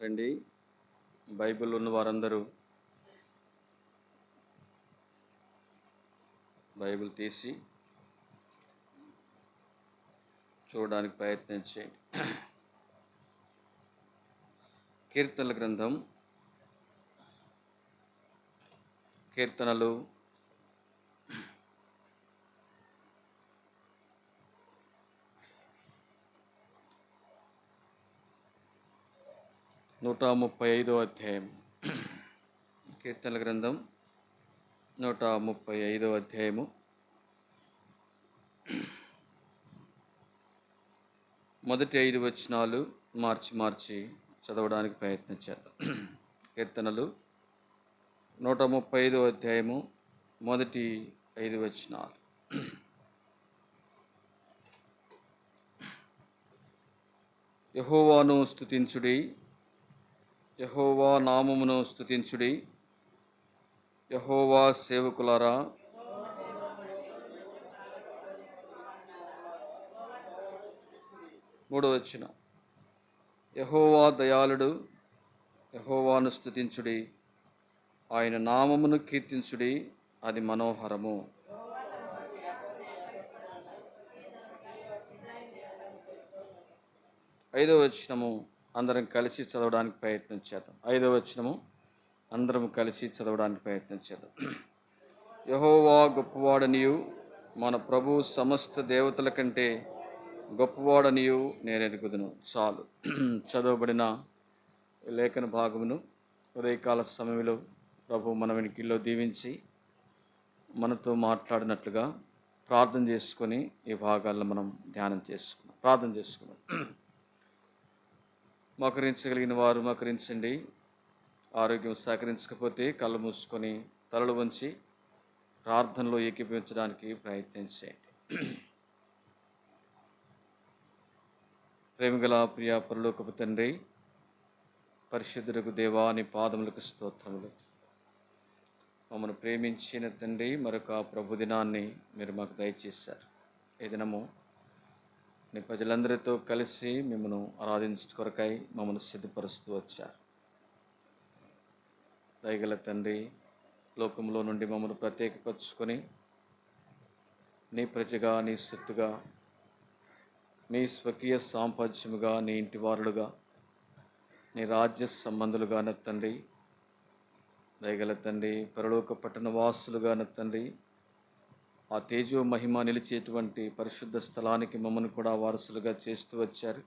రండి, బైబిల్ ఉన్న వారందరూ బైబిల్ తీసి చూడడానికి ప్రయత్నం చేయండి. కీర్తనల గ్రంథం, కీర్తనలు 135వ అధ్యాయం. కీర్తనల గ్రంథం 135వ అధ్యాయము. మొదటి 5 వచనాలు మార్చి చదవడానికి ప్రయత్నం చేద్దాం. కీర్తనలు 135వ అధ్యాయము మొదటి 5 వచనాలు. యెహోవాను స్తుతించుడి, యెహోవా నామమును స్తుతించుడి, యెహోవా సేవకులారా. 3వ వచనం, యెహోవా దయాళుడు, యెహోవాను స్తుతించుడి, ఆయన నామమును కీర్తించుడి, అది మనోహరము. 5వ వచనము అందరం కలిసి చదవడానికి ప్రయత్నం చేద్దాం. 5వ వచనము అందరం కలిసి చదవడానికి ప్రయత్నం చేద్దాం. యెహోవా గొప్పవాడనియు, మన ప్రభు సమస్త దేవతల కంటే గొప్పవాడనియు నేనెరుగుదును. చాలు. చదవబడిన లేఖన భాగమును ఉదయకాల సమయంలో ప్రభు మన వెనుకల్లో దీవించి మనతో మాట్లాడినట్లుగా ప్రార్థన చేసుకొని ఈ భాగాల్లో మనం ధ్యానం చేసుకున్నాం. ప్రార్థన చేసుకున్నాం. మోకరించగలిగిన వారు మోకరించండి. ఆరోగ్యం సహకరించకపోతే కళ్ళు మూసుకొని తలలు వంచి ప్రార్థనలో ఏకీభవించడానికి ప్రయత్నం చేయండి. ప్రేమగల ప్రియ పరలోకపు తండ్రి, పరిశుద్ధులకు దేవా, నీ పాదములకు స్తోత్రములు. మమ్మల్ని ప్రేమించిన తండ్రి, మరొక ప్రభు దినాన్ని మీరు మాకు దయచేశారు. ఈ దినము నీ ప్రజలందరితో కలిసి మిమ్మల్ని ఆరాధించు కొరకై మమ్మల్ని సిద్ధపరుస్తూ వచ్చారు. దయగల తండ్రి, లోకంలో నుండి మమ్మల్ని ప్రత్యేకపరుచుకొని నీ ప్రజగా, నీ సొత్తుగా, నీ స్వకీయ సాంపాద్యముగా, నీ ఇంటి వారులుగా, నీ రాజ్య సంబంధులుగా తండ్రి, దయగల తండ్రి, పరలోక పట్టణ వాసులుగా తండ్రి, ఆ తేజో మహిమ నిలిచేటువంటి పరిశుద్ధ స్థలానికి మమ్మల్ని కూడా వారసులుగా చేస్తూ వచ్చారు.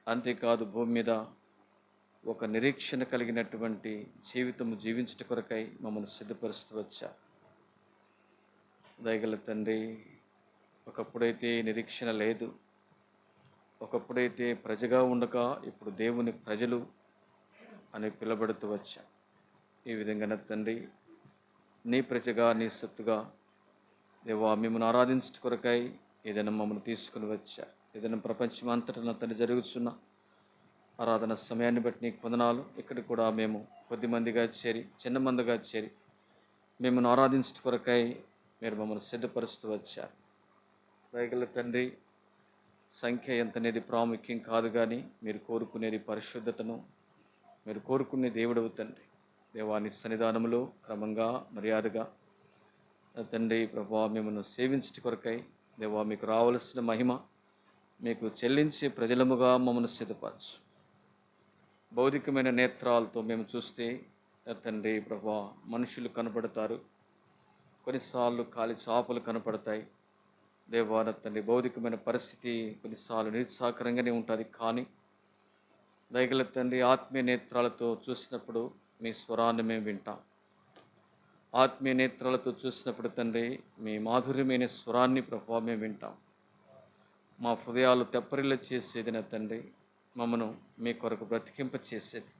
అంతేకాదు, భూమి మీద ఒక నిరీక్షణ కలిగినటువంటి జీవితం జీవించట కొరకై మమ్మల్ని సిద్ధపరుస్తూ వచ్చారు. దయగల తండ్రి, ఒకప్పుడైతే నిరీక్షణ లేదు, ఒకప్పుడైతే ప్రజగా ఉండగా ఇప్పుడు దేవుని ప్రజలు అని పిలబడుతూ వచ్చాం. ఈ విధంగా తండ్రి, నీ ప్రజగా, నీ సొత్తుగా దేవా, మిమ్మల్ని ఆరాధించట కొరకై ఏదైనా మమ్మల్ని తీసుకుని వచ్చారు. ఏదైనా ప్రపంచం అంతటా తండ్రి జరుగుతున్న ఆరాధన సమయాన్ని బట్టి నీకు వందనాలు. ఇక్కడ కూడా మేము కొద్దిమందిగా చేరి, చిన్న మందిగా చేరి మిమ్మల్ని ఆరాధించట కొరకై మీరు మమ్మల్ని సిద్ధపరుస్తూ వచ్చారు. దయగల తండ్రి, సంఖ్య ఎంత అనేది ప్రాముఖ్యం కాదు, కానీ మీరు కోరుకునేది పరిశుద్ధతను, మీరు కోరుకునే దేవుడవు తండ్రి. దేవాని సన్నిధానంలో క్రమంగా, మర్యాదగా తండ్రి ప్రభా మిమ్మల్ని సేవించట కొరకై దేవా మీకు రావలసిన మహిమ మీకు చెల్లించే ప్రజలముగా మమ్మల్ని సిద్ధపరచు. భౌతికమైన నేత్రాలతో మేము చూస్తే తండ్రి ప్రభా మనుషులు కనపడతారు, కొన్నిసార్లు కాలి చాపలు కనపడతాయి. దేవా తండ్రి, భౌతికమైన పరిస్థితి కొన్నిసార్లు నిరుత్సాహకరంగానే ఉంటుంది. కానీ దయగల తండ్రి, ఆత్మీయ నేత్రాలతో చూసినప్పుడు మీ స్వరాన్ని మేము వింటాం. ఆత్మీయ నేత్రాలతో చూసినప్పుడు తండ్రి, మీ మాధుర్యమైన స్వరాన్ని ప్రభావ మేము వింటాం. మా హృదయాలు తెప్పరిల్ల చేసేది నా తండ్రి, మమ్మను మీ కొరకు బ్రతికింప చేసేది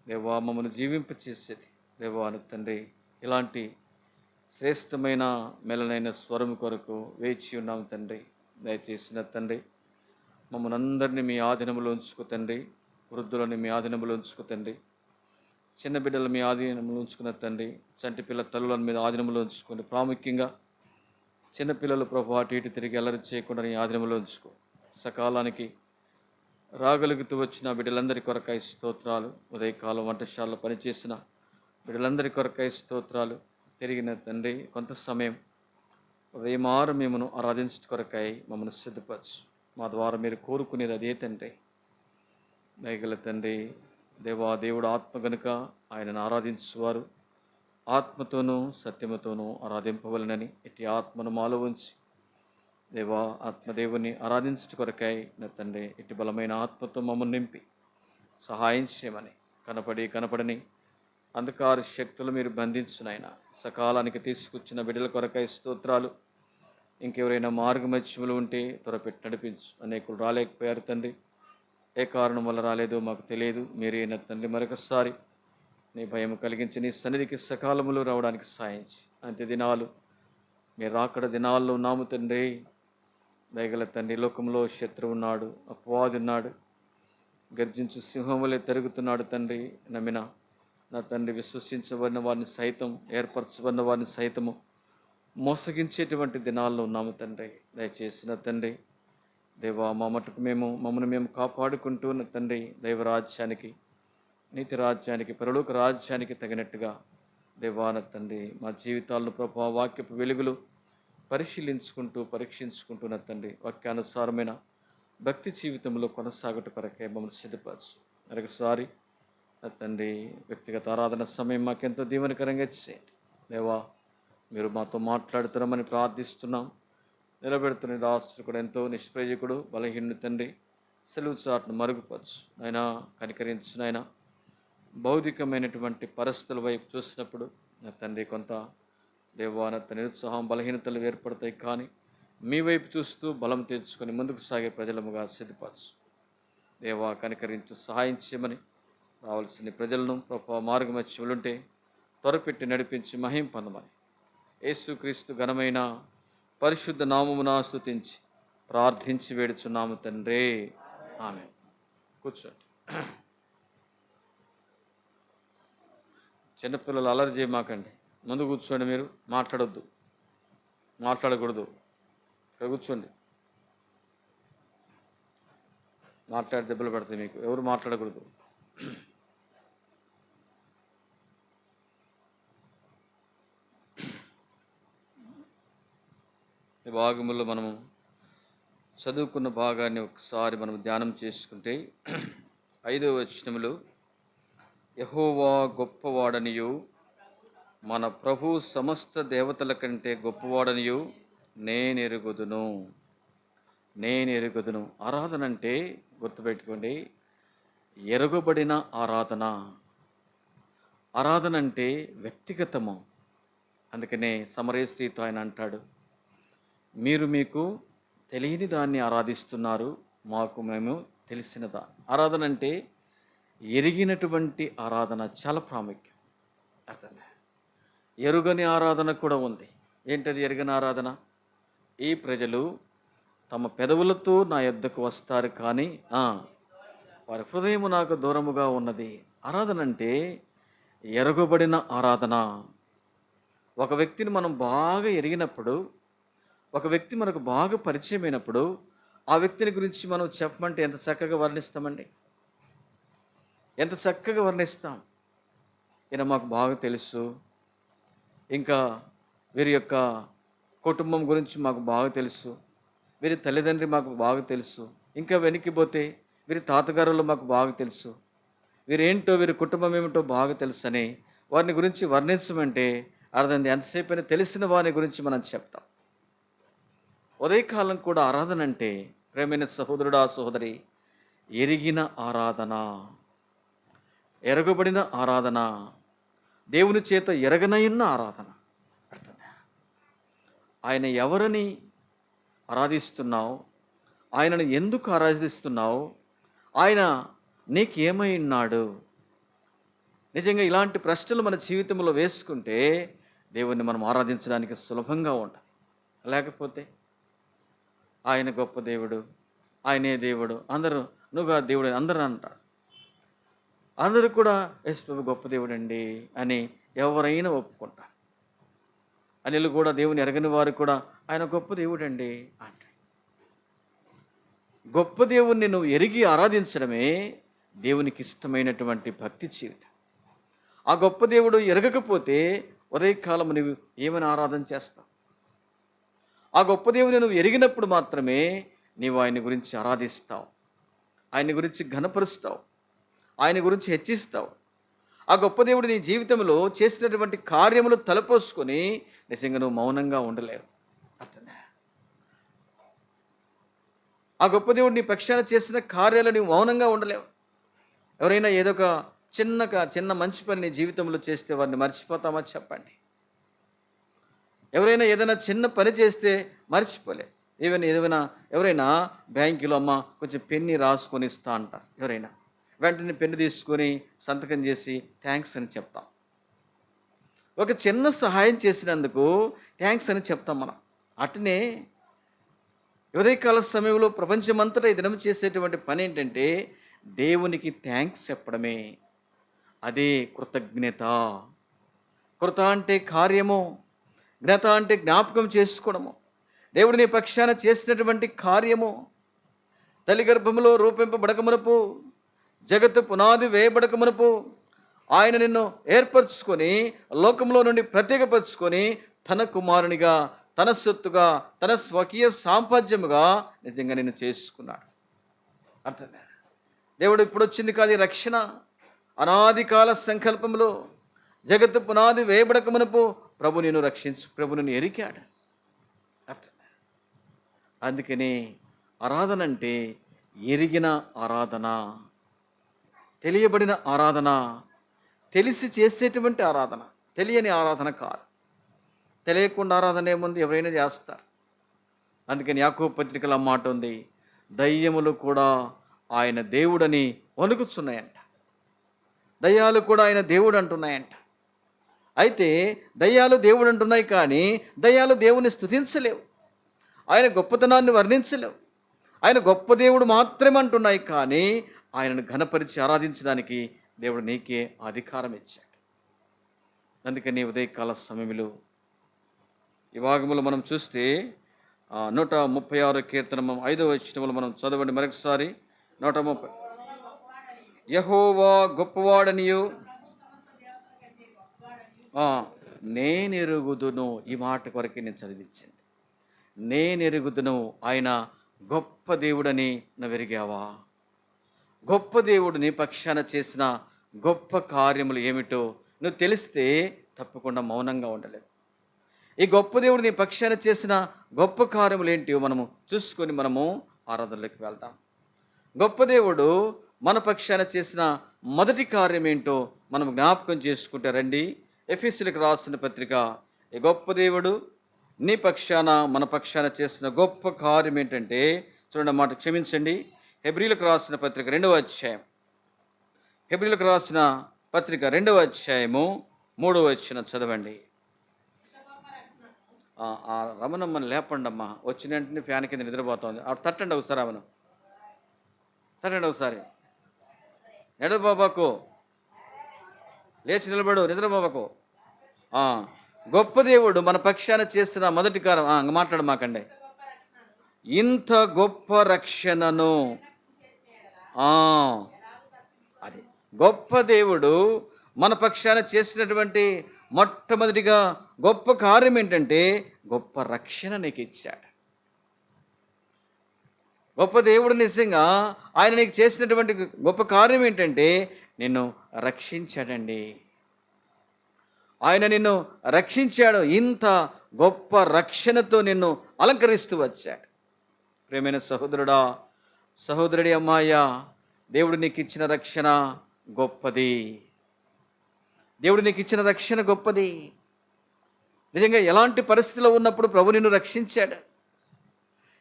దేవా, మమ్మను జీవింప చేసేది దేవా తండ్రి. ఇలాంటి శ్రేష్టమైన మెలనైన స్వరం కొరకు వేచి ఉన్నాం తండ్రి. దయచేసిన తండ్రి, మమ్మల్ని అందరినీ మీ ఆధీనంలో ఉంచుకో తండ్రి. వృద్ధులని మీ ఆధీనంలో ఉంచుకో తండ్రి. చిన్న బిడ్డల మీ ఆధీనంలో ఉంచుకున్న తండ్రి. చంటి పిల్ల తల్లుల మీద ఆధీనంలో ఉంచుకోండి. ప్రాముఖ్యంగా చిన్నపిల్లలు ప్రభు అటు ఇటు తిరిగి అల్లరి చేయకుండా నీ ఆధీనంలో ఉంచుకో. సకాలానికి రాగలుగుతూ వచ్చిన బిడ్డలందరి కొరకై స్తోత్రాలు. ఉదయకాలం వంటశాలలో పనిచేసిన బిడ్డలందరి కొరకై స్తోత్రాలు. తిరిగిన తండ్రి కొంత సమయం ఉదయమారు మిమ్మను ఆరాధించట కొరకై మమ్మల్ని సిద్ధపరచు. మా ద్వారా మీరు కోరుకునేది అదే తండ్రి. దయగల తండ్రి, దేవుడు ఆత్మ గనుక ఆయనను ఆరాధించువారు ఆత్మతోనూ సత్యముతోనూ ఆరాధింపవలనని ఇట్టి ఆత్మను మాలో ఉంచి దేవా ఆత్మదేవుని ఆరాధించట కొరకై నా తండ్రి ఇటు బలమైన ఆత్మతో మమ్మల్ని నింపి సహాయం చేయమని కనపడని అంధకార శక్తులు మీరు బంధించునైనా సకాలానికి తీసుకొచ్చిన బిడ్డల కొరకై స్తోత్రాలు. ఇంకెవరైనా మార్గమధ్యములు ఉంటే త్వరపెట్టి నడిపించు. అనేకులు రాలేకపోయారు తండ్రి, ఏ కారణం వల్ల రాలేదో మాకు తెలియదు. మీరే నా తండ్రి మరొకసారి నీ భయం కలిగించి నీ సన్నిధికి సకాలములో రావడానికి సాయించి అంత్య దినాలు మీరు రాకడ దినాల్లో ఉన్నాము తండ్రి. దయగల తండ్రి, లోకంలో శత్రువు ఉన్నాడు, అపవాది ఉన్నాడు, గర్జించు సింహం వలె తిరుగుతున్నాడు తండ్రి. నమ్మిన నా తండ్రి విశ్వసించబడిన వారిని సైతం, ఏర్పరచబడిన వారిని సైతము మోసగించేటువంటి దినాల్లో ఉన్నాము తండ్రి. దయచేసి నా తండ్రి దేవా మా మటుకు మమ్మల్ని మేము కాపాడుకుంటూ నా తండ్రి దైవరాజ్యానికి, నీతి రాజ్యానికి, పరలోక రాజ్యానికి తగినట్టుగా దేవా నా తండ్రి మా జీవితాలను ప్రభావ వాక్యపు వెలుగులు పరీక్షించుకుంటూ నా తండ్రి వాక్యానుసారమైన భక్తి జీవితంలో కొనసాగట కొరకే మమ్మల్ని సిద్ధపరచు. మరొకసారి నా తండ్రి వ్యక్తిగత ఆరాధన సమయం మాకెంతో దీవెనకరంగా చేయండి. దేవా మీరు మాతో మాట్లాడుతున్నామని ప్రార్థిస్తున్నాం. నిలబెడుతున్న రాష్ట్రుడు కూడా ఎంతో నిష్ప్రయోజకుడు, బలహీనుడు తండ్రి, సెలవు చాటును మరుగుపరచు. అయినా కనికరించు నాయన. భౌతికమైనటువంటి పరిస్థితుల వైపు చూసినప్పుడు నా తండ్రి కొంత దేవానత నిరుత్సాహం, బలహీనతలు ఏర్పడతాయి. కానీ మీ వైపు చూస్తూ బలం తెచ్చుకొని ముందుకు సాగే ప్రజలముగా సిద్ధపరచు. దేవా కనికరించు, సహాయం చేయమని రావాల్సిన ప్రజలను ప్రభావ మార్గమధ్యములుంటే త్వరపెట్టి నడిపించి మహిం పొందమని యేసుక్రీస్తు ఘనమైన పరిశుద్ధ నామమున స్తుతించి ప్రార్థించి వేడుచున్నాము తండ్రి. ఆమేన్. కూర్చోండి. చిన్నపిల్లలు అలరి చేయమాకండి. ముందు కూర్చోండి. మీరు మాట్లాడకూడదు. ఇక్కడ కూర్చోండి. మాట్లాడి దెబ్బలు పడతాయి మీకు. ఎవరు మాట్లాడకూడదు. ఈ భాగములో మనము చదువుకున్న భాగాన్ని ఒకసారి మనం ధ్యానం చేసుకుంటే 5వ వచనములో యెహోవా గొప్పవాడనియు మన ప్రభు సమస్త దేవతల కంటే గొప్పవాడనియు నేనెరుగుదును. ఆరాధన అంటే గుర్తుపెట్టుకోండి, ఎరగబడిన ఆరాధన. ఆరాధన అంటే వ్యక్తిగతము. అందుకనే సమరయ స్త్రీతో ఆయన అంటాడు, మీరు మీకు తెలియని దాన్ని ఆరాధిస్తున్నారు, మేము తెలిసినదా. ఆరాధన అంటే ఎరిగినటువంటి ఆరాధన చాలా ప్రాముఖ్యం. అర్థం. ఎరుగని ఆరాధన కూడా ఉంది. ఏంటది ఎరుగని ఆరాధన? ఈ ప్రజలు తమ పెదవులతో నా యొద్దకు వస్తారు, కానీ వారి హృదయము నాకు దూరముగా ఉన్నది. ఆరాధన అంటే ఎరగబడిన ఆరాధన. ఒక వ్యక్తిని మనం బాగా ఎరిగినప్పుడు, ఒక వ్యక్తి మనకు బాగా పరిచయమైనప్పుడు ఆ వ్యక్తిని గురించి మనం చెప్పమంటే ఎంత చక్కగా వర్ణిస్తామండి. ఎంత చక్కగా వర్ణిస్తాం. ఈయన మాకు బాగా తెలుసు, ఇంకా వీరి యొక్క కుటుంబం గురించి మాకు బాగా తెలుసు, వీరి తల్లిదండ్రి మాకు బాగా తెలుసు, ఇంకా వెనక్కిపోతే వీరి తాతగారులు మాకు బాగా తెలుసు, వీరేంటో వీరి కుటుంబం ఏమిటో బాగా తెలుసు అని వారిని గురించి వర్ణించమంటే అర్థం ఎంతసేపు అయినా తెలిసిన వారి గురించి మనం చెప్తాం. ఉదయకాలం కూడా ఆరాధన అంటే ప్రేమైన సహోదరుడా సహోదరి, ఎరిగిన ఆరాధన, ఎరగబడిన ఆరాధన, దేవుని చేత ఎరగనయున్న ఆరాధన. అర్థం. ఆయన ఎవరిని ఆరాధిస్తున్నావు, ఆయనను ఎందుకు ఆరాధిస్తున్నావు, ఆయన నీకేమై ఉన్నాడు? నిజంగా ఇలాంటి ప్రశ్నలు మన జీవితంలో వేసుకుంటే దేవుణ్ణి మనం ఆరాధించడానికి సులభంగా ఉంటుంది. లేకపోతే ఆయన గొప్ప దేవుడు, ఆయనే దేవుడు, అందరూ నువ్వుగా దేవుడు అందరూ అంటారు. అందరూ కూడా యేసు ప్రభు గొప్ప దేవుడు అండి అని ఎవరైనా ఒప్పుకుంటారు. అనిలు కూడా దేవుని ఎరగని వారు కూడా ఆయన గొప్ప దేవుడు అండి అంటారు. గొప్ప దేవుణ్ణి నువ్వు ఎరిగి ఆరాధించడమే దేవునికి ఇష్టమైనటువంటి భక్తి జీవితం. ఆ గొప్ప దేవుడు ఎరగకపోతే ఉదయకాలం నువ్వు ఏమని ఆరాధన చేస్తావు? ఆ గొప్ప దేవుని నువ్వు ఎరిగినప్పుడు మాత్రమే నీవు ఆయన గురించి ఆరాధిస్తావు, ఆయన గురించి ఘనపరుస్తావు, ఆయన గురించి హెచ్చిస్తావు. ఆ గొప్ప దేవుడు నీ జీవితంలో చేసినటువంటి కార్యములు తలపోసుకొని నిజంగా నువ్వు మౌనంగా ఉండలేవు. అర్థమే? ఆ గొప్ప దేవుడు నీ పక్షాన చేసిన కార్యాలు నువ్వు మౌనంగా ఉండలేవు. ఎవరైనా ఏదో ఒక చిన్న మంచి పని నీ జీవితంలో చేస్తే వారిని మర్చిపోతామా చెప్పండి? ఎవరైనా ఏదైనా చిన్న పని చేస్తే మర్చిపోలే. ఎవరైనా బ్యాంకులో అమ్మ కొంచెం పెన్ని రాసుకొని ఇస్తా అంటారు. ఎవరైనా వెంటనే పెన్ను తీసుకొని సంతకం చేసి థ్యాంక్స్ అని చెప్తాం. ఒక చిన్న సహాయం చేసినందుకు థ్యాంక్స్ అని చెప్తాం మనం. అటునే ఉదయకాల సమయంలో ప్రపంచమంతటా ఈ దినం చేసేటువంటి పని ఏంటంటే దేవునికి థ్యాంక్స్ చెప్పడమే. అదే కృతజ్ఞత. కృత అంటే కార్యము, జ్ఞత అంటే జ్ఞాపకం చేసుకోవడము. దేవుడు నీ పక్షాన చేసినటువంటి కార్యము, తల్లి గర్భములో రూపింపబడకమునపు, జగత్తు పునాది వేయబడకమునపు ఆయన నిన్ను ఏర్పరచుకొని లోకంలో నుండి ప్రత్యేకపరుచుకొని తన కుమారునిగా, తన సొత్తుగా, తన స్వకీయ సాంపత్యముగా నిజంగా నిన్ను చేసుకున్నాడు. అర్థమే? దేవుడు ఇప్పుడు వచ్చింది కాదు రక్షణ. అనాది కాల సంకల్పంలో జగత్తు పునాది వేయబడకమునపు ప్రభు నిన్ను ఎరికాడు. అర్థమే? అందుకని ఆరాధన అంటే ఎరిగిన ఆరాధన, తెలియబడిన ఆరాధన, తెలిసి చేసేటువంటి ఆరాధన, తెలియని ఆరాధన కాదు. తెలియకుండా ఆరాధన ఏముంది? ఎవరైనా చేస్తారు. అందుకని యాకోబు పత్రికలో మాట ఉంది, దయ్యములు కూడా ఆయన దేవుడని వణుకుతున్నాయంట. దయ్యాలు కూడా ఆయన దేవుడు అంటున్నాయంట. అయితే దయ్యాలు దేవుడు అంటున్నాయి, కానీ దయ్యాలు దేవుని స్తుతించలేవు, ఆయన గొప్పతనాన్ని వర్ణించలేవు. ఆయన గొప్ప దేవుడు మాత్రమే అంటున్నాయి, కానీ ఆయనను ఘనపరిచి ఆరాధించడానికి దేవుడు నీకే అధికారం ఇచ్చాడు. అందుకని ఉదయకాల సమయంలో ఈ భాగములు మనం చూస్తే 136 కీర్తన 5వ వచనములు మనం చదవండి మరొకసారి. 130 యెహోవా గొప్పవాడనియు నేనెరుగుదును. ఈ మాట కొరకే నేను చదివించింది. నేనెరుగుదును, ఆయన గొప్ప దేవుడని నువ్వెరిగావా? గొప్ప దేవుడు నీ పక్షాన చేసిన గొప్ప కార్యములు ఏమిటో నువ్వు తెలిస్తే తప్పకుండా మౌనంగా ఉండలేవు. ఈ గొప్ప దేవుడు నీ పక్షాన చేసిన గొప్ప కార్యములు ఏంటివో మనము చూసుకొని మనము ఆరాధనలోకి వెళ్తాం. గొప్ప దేవుడు మన పక్షాన చేసిన మొదటి కార్యం ఏంటో మనం జ్ఞాపకం చేసుకుంటే రండి. ఎఫెసీయులకు రాసిన పత్రిక. ఈ గొప్ప దేవుడు నీ పక్షాన మన పక్షాన చేసిన గొప్ప కార్యం ఏంటంటే చూడండి మాట, క్షమించండి. హెబ్రీయులకు రాసిన పత్రిక 2వ అధ్యాయం. హెబ్రీయులకు రాసిన పత్రిక 2వ అధ్యాయము 3వ వచనం చదవండి. ఆ రమణమ్మని లేపండి అమ్మా, వచ్చిన వెంటనే ఫ్యాన్ కింద నిద్రపోతుంది. తట్టండి ఒకసారి, ఆమెను తట్టండి ఒకసారి. బాబాకు లేచి నిలబడు, నిద్రబాబాకు. గొప్ప దేవుడు మన పక్షాన చేసిన మొదటి కార్యం మాట్లాడు మాకండి. ఇంత గొప్ప రక్షణను అది గొప్ప దేవుడు మన పక్షాన చేసినటువంటి మొట్టమొదటిగా గొప్ప కార్యం ఏంటంటే గొప్ప రక్షణ నీకు ఇచ్చాడు. గొప్ప దేవుడు నిజంగా ఆయన నీకు చేసినటువంటి గొప్ప కార్యం ఏంటంటే నిన్ను రక్షించాడండి. ఆయన నిన్ను రక్షించాడు. ఇంత గొప్ప రక్షణతో నిన్ను అలంకరిస్తూ వచ్చాడు. ప్రేమైన సహోదరుడా, సహోదరుడి, అమ్మాయ్యా, దేవుడు నీకు ఇచ్చిన రక్షణ గొప్పది. దేవుడు నీకు ఇచ్చిన రక్షణ గొప్పది. నిజంగా ఎలాంటి పరిస్థితిలో ఉన్నప్పుడు ప్రభు నిన్ను రక్షించాడు,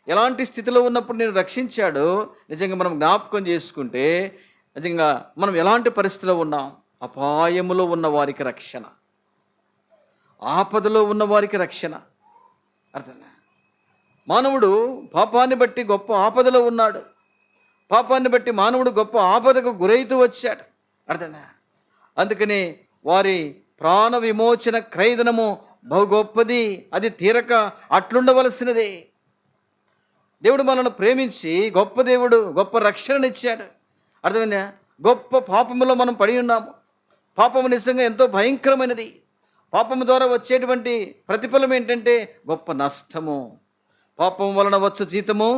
ఎలాంటి స్థితిలో ఉన్నప్పుడు నేను రక్షించాడో నిజంగా మనం జ్ఞాపకం చేసుకుంటే నిజంగా మనం ఎలాంటి పరిస్థితిలో ఉన్నాం. అపాయములో ఉన్న వారికి రక్షణ, ఆపదలో ఉన్న వారికి రక్షణ. అర్థనా? మానవుడు పాపాన్ని బట్టి గొప్ప ఆపదలో ఉన్నాడు. పాపాన్ని బట్టి మానవుడు గొప్ప ఆపదకు గురైతూ వచ్చాడు. అర్థనా? అందుకని వారి ప్రాణ విమోచన క్రయధనము బహు గొప్పది, అది తీరక అట్లుండవలసినదే. దేవుడు మనల్ని ప్రేమించి గొప్ప దేవుడు, గొప్ప రక్షణనిచ్చాడు. అర్థమైందా? గొప్ప పాపములో మనం పడి ఉన్నాము. పాపము నిజంగా ఎంతో భయంకరమైనది. పాపము ద్వారా వచ్చేటువంటి ప్రతిఫలం ఏంటంటే గొప్ప నష్టము. పాపం వలన వచ్చు జీతము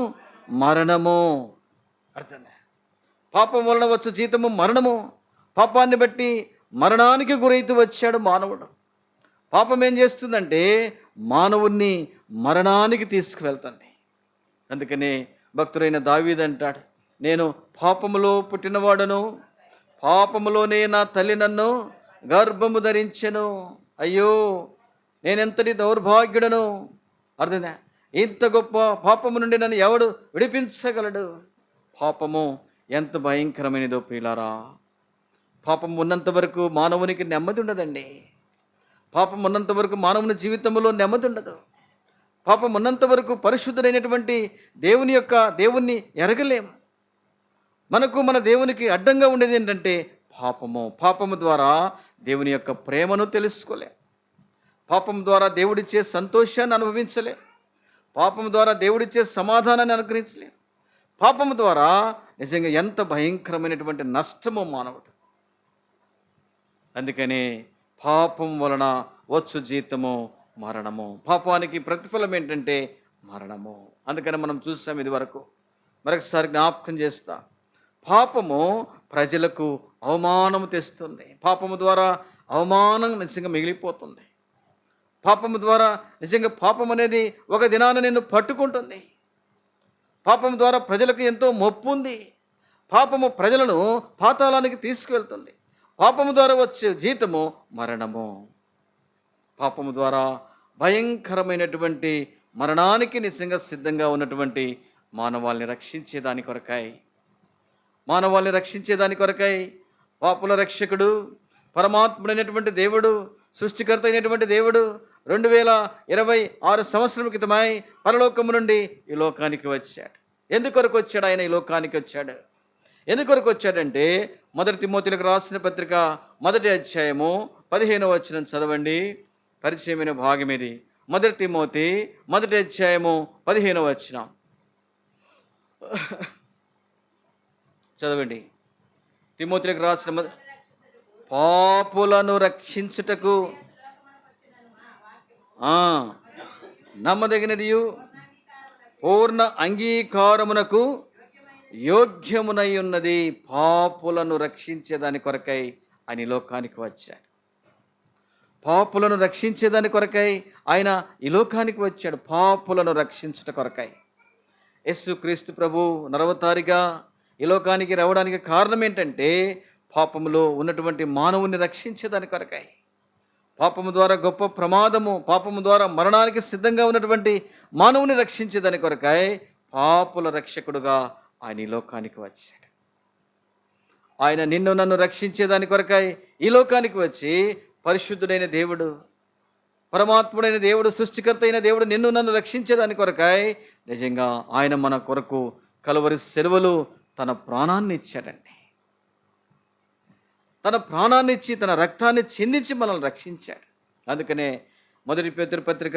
మరణము. అర్థమైందా? పాపం వలన వచ్చు జీతము మరణము. పాపాన్ని బట్టి మరణానికి గురైతూ వచ్చాడు మానవుడు. పాపం ఏం చేస్తుందంటే మానవుణ్ణి మరణానికి తీసుకువెళ్తుంది. అందుకనే భక్తుడైన దావీదు అంటాడు, నేను పాపములో పుట్టినవాడను, పాపములోనే నా తల్లి నన్ను గర్భము ధరించెను. అయ్యో, నేనెంతటి దౌర్భాగ్యుడను. అర్థంగా, ఇంత గొప్ప పాపము నుండి నన్ను ఎవడు విడిపించగలడు? పాపము ఎంత భయంకరమైనదో ప్రియులారా. పాపం ఉన్నంత వరకు మానవునికి నెమ్మది ఉండదండి. పాపం ఉన్నంత వరకు మానవుని జీవితంలో నెమ్మది ఉండదు. పాపం ఉన్నంత వరకు పరిశుద్ధుడైనటువంటి దేవుణ్ణి ఎరగలేము. మనకు మన దేవునికి అడ్డంగా ఉండేది ఏంటంటే పాపము ద్వారా దేవుని యొక్క ప్రేమను తెలుసుకోలేం. పాపం ద్వారా దేవుడిచ్చే సంతోషాన్ని అనుభవించలేం. పాపం ద్వారా దేవుడిచ్చే సమాధానాన్ని అనుగ్రహించలేం. పాపము ద్వారా నిజంగా ఎంత భయంకరమైనటువంటి నష్టమో మానవుడు. అందుకని పాపం వలన వచ్చు జీతము మరణము. పాపానికి ప్రతిఫలం ఏంటంటే మరణము. అందుకని మనం చూసాం ఇది వరకు. మరొకసారి జ్ఞాపకం చేస్తా, పాపము ప్రజలకు అవమానము తెస్తుంది. పాపము ద్వారా అవమానం నిజంగా మిగిలిపోతుంది. పాపము ద్వారా నిజంగా పాపం అనేది ఒక దినాన నిన్ను పట్టుకుంటుంది. పాపం ద్వారా ప్రజలకు ఎంతో మొప్పు ఉంది. పాపము ప్రజలను పాతాళానికి తీసుకువెళ్తుంది. పాపము ద్వారా వచ్చే జీతము మరణము. పాపము ద్వారా భయంకరమైనటువంటి మరణానికి నిజంగా సిద్ధంగా ఉన్నటువంటి మానవాళిని రక్షించేదాని కొరకై పాపుల రక్షకుడు, పరమాత్ముడైనటువంటి దేవుడు, సృష్టికర్త అయినటువంటి దేవుడు 2026 సంవత్సరం క్రితమై పరలోకము నుండి ఈ లోకానికి వచ్చాడు. ఎందుకొరకు వచ్చాడు ఆయన ఈ లోకానికి వచ్చాడు? ఎందుకొరకు వచ్చాడంటే 1 తిమోతిలకు రాసిన పత్రిక 1వ అధ్యాయము 15వ వచనం చదవండి. పరిచయమైన భాగం ఇది. 1 తిమోతి 1వ అధ్యాయము 15వ వచనం చదవండి. తిమోతిలకు రాసిన పాపులను రక్షించుటకు నమ్మదగినదియు పూర్ణ అంగీకారమునకు యోగ్యమునై ఉన్నది. పాపులను రక్షించేదాని కొరకై ఆయన లోకానికి వచ్చాడు. పాపులను రక్షించేదాని కొరకై ఆయన ఈ లోకానికి వచ్చాడు. పాపులను రక్షించుట కొరకై యేసుక్రీస్తు ప్రభు నరవతారిగా ఈ లోకానికి రావడానికి కారణం ఏంటంటే పాపములో ఉన్నటువంటి మానవుని రక్షించేదాని కొరకై. పాపము ద్వారా గొప్ప ప్రమాదము, పాపము ద్వారా మరణానికి సిద్ధంగా ఉన్నటువంటి మానవుని రక్షించేదాని కొరకై పాపుల రక్షకుడుగా ఆయన ఈ లోకానికి వచ్చాడు. ఆయన నిన్ను నన్ను రక్షించేదాని కొరకై ఈ లోకానికి వచ్చి పరిశుద్ధుడైన దేవుడు, పరమాత్ముడైన దేవుడు, సృష్టికర్త అయిన దేవుడు నిన్ను నన్ను రక్షించేదాని కొరకై నిజంగా ఆయన మన కొరకు కలువరి సెలవులు తన ప్రాణాన్ని ఇచ్చాడండి. తన ప్రాణాన్ని ఇచ్చి తన రక్తాన్ని చిందించి మనల్ని రక్షించాడు. అందుకనే 1 పేతురు పత్రిక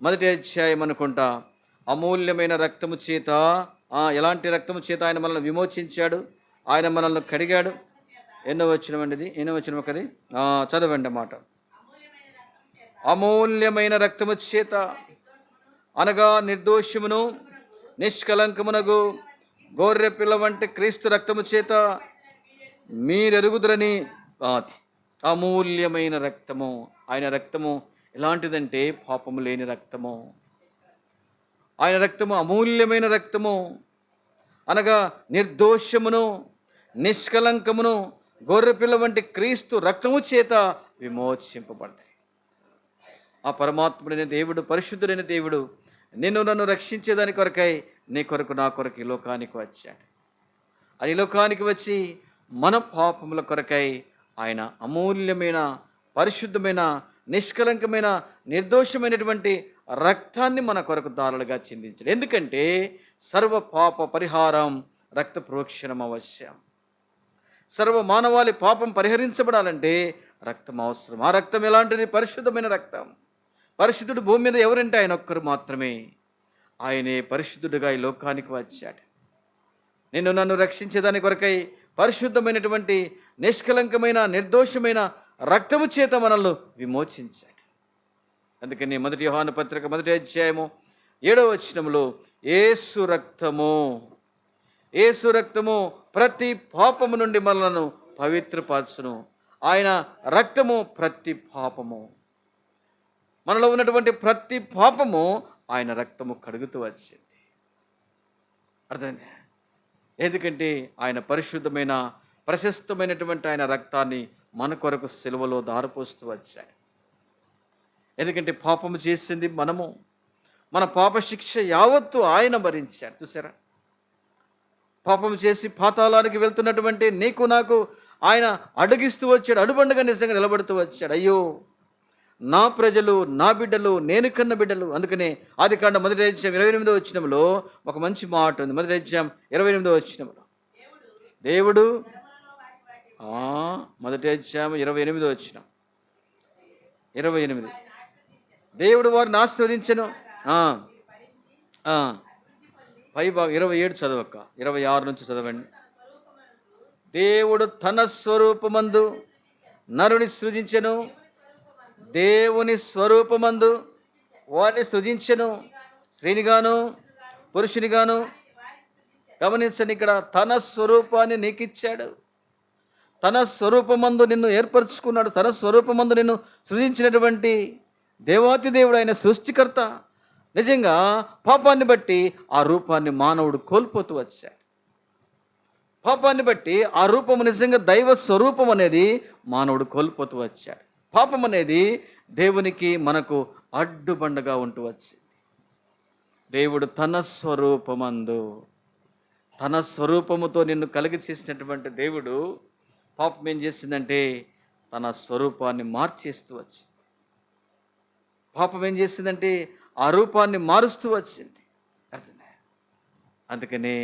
1వ అధ్యాయం అనుకుంటా, అమూల్యమైన రక్తము చేత, ఎలాంటి రక్తము చేత ఆయన మనల్ని విమోచించాడు, ఆయన మనల్ని కడిగాడు. ఎన్నో వచనం అండి ఇది? ఎన్నో వచనం ఒకది చదవండి మాట. అమూల్యమైన రక్తము చేత అనగా నిర్దోషమును నిష్కలంకమునగు గొర్రె పిల్ల వంటి క్రీస్తు రక్తము చేత మీరెరుగుదురని. అమూల్యమైన రక్తము. ఆయన రక్తము ఎలాంటిదంటే పాపము లేని రక్తము. ఆయన రక్తము అమూల్యమైన రక్తము అనగా నిర్దోషమును నిష్కలంకమును గొర్రెపిల్ల వంటి క్రీస్తు రక్తము చేత విమోచింపబడ్డాయి. ఆ పరమాత్ముడైన దేవుడు, పరిశుద్ధుడైన దేవుడు నిన్ను నన్ను రక్షించేదాని కొరకై నీ కొరకు నా కొరకు ఈ లోకానికి వచ్చాడు. అది లోకానికి వచ్చి మన పాపముల కొరకై ఆయన అమూల్యమైన, పరిశుద్ధమైన, నిష్కలంకమైన, నిర్దోషమైనటువంటి రక్తాన్ని మన కొరకు దారులుగా చిందించాడు. ఎందుకంటే సర్వ పాప పరిహారం రక్త ప్రోక్షణం అవశ్యం. సర్వ మానవాళి పాపం పరిహరించబడాలంటే రక్తం అవసరం. ఆ రక్తం ఎలాంటిది? పరిశుద్ధమైన రక్తం. పరిశుద్ధుడు భూమి మీద ఎవరంటే ఆయన ఒక్కరు మాత్రమే. ఆయనే పరిశుద్ధుడిగా ఈ లోకానికి వచ్చాడు. నిన్ను నన్ను రక్షించేదాని కొరకై పరిశుద్ధమైనటువంటి నిష్కలంకమైన నిర్దోషమైన రక్తము చేత మనల్ని విమోచించాడు. అందుకని మొదటి యోహాను పత్రిక 1 అధ్యాయము 7వ వచనములో యేసు రక్తము ప్రతి పాపము నుండి మనలను పవిత్రపరచును. ఆయన రక్తము ప్రతి పాపము, మనలో ఉన్నటువంటి ప్రతి పాపము ఆయన రక్తము కడుగుతూ వచ్చింది. అర్థమైంది? ఎందుకంటే ఆయన పరిశుద్ధమైన ప్రశస్తమైనటువంటి ఆయన రక్తాన్ని మన కొరకు సిలువలో దారపోస్తూ వచ్చాడు. ఎందుకంటే పాపము చేసింది మనము, మన పాప శిక్ష యావత్తు ఆయన భరించాడు. చూసారా? పాపం చేసి పాతాళానికి వెళ్తున్నటువంటి నీకు నాకు ఆయన అడుగిస్తూ వచ్చాడు, అడుబండగా నిజంగా నిలబడుతూ వచ్చాడు. అయ్యో నా ప్రజలు, నా బిడ్డలు, నేను కన్న బిడ్డలు. అందుకనే ఆదికాండం 1 అధ్యాయం 28వ వచనంలో ఒక మంచి మాట ఉంది. 1 అధ్యాయం 28వ వచనంలో దేవుడు 1 అధ్యాయం 28వ వచనం 28 దేవుడు వారిని ఆశీర్వదించెను. పై భాగం 27 చదవక్క, 26 నుంచి చదవండి. దేవుడు తన స్వరూపమందు నరుని సృజించెను, దేవుని స్వరూపమందు వారిని సృజించెను, స్త్రీనిగాను పురుషునిగాను. గమనించండి, ఇక్కడ తన స్వరూపాన్ని నీకిచ్చాడు. తన స్వరూపమందు నిన్ను ఏర్పరచుకున్నాడు. తన స్వరూపమందు నిన్ను సృజించినటువంటి దేవాతి దేవుడు ఆయన సృష్టికర్త. నిజంగా పాపాన్ని బట్టి ఆ రూపాన్ని మానవుడు కోల్పోతూ వచ్చాడు. పాపాన్ని బట్టి ఆ రూపము నిజంగా దైవ స్వరూపం అనేది మానవుడు కోల్పోతూ వచ్చాడు. పాపం అనేది దేవునికి మనకు అడ్డుబండగా ఉంటూ వచ్చింది. దేవుడు తన స్వరూపముతో నిన్ను కలిగి చేసినటువంటి దేవుడు పాపం ఏం చేసిందంటే తన స్వరూపాన్ని మార్చేస్తూ వచ్చింది. పాపం ఏం చేసిందంటే ఆ రూపాన్ని మారుస్తూ వచ్చింది. అర్థమే? అందుకనే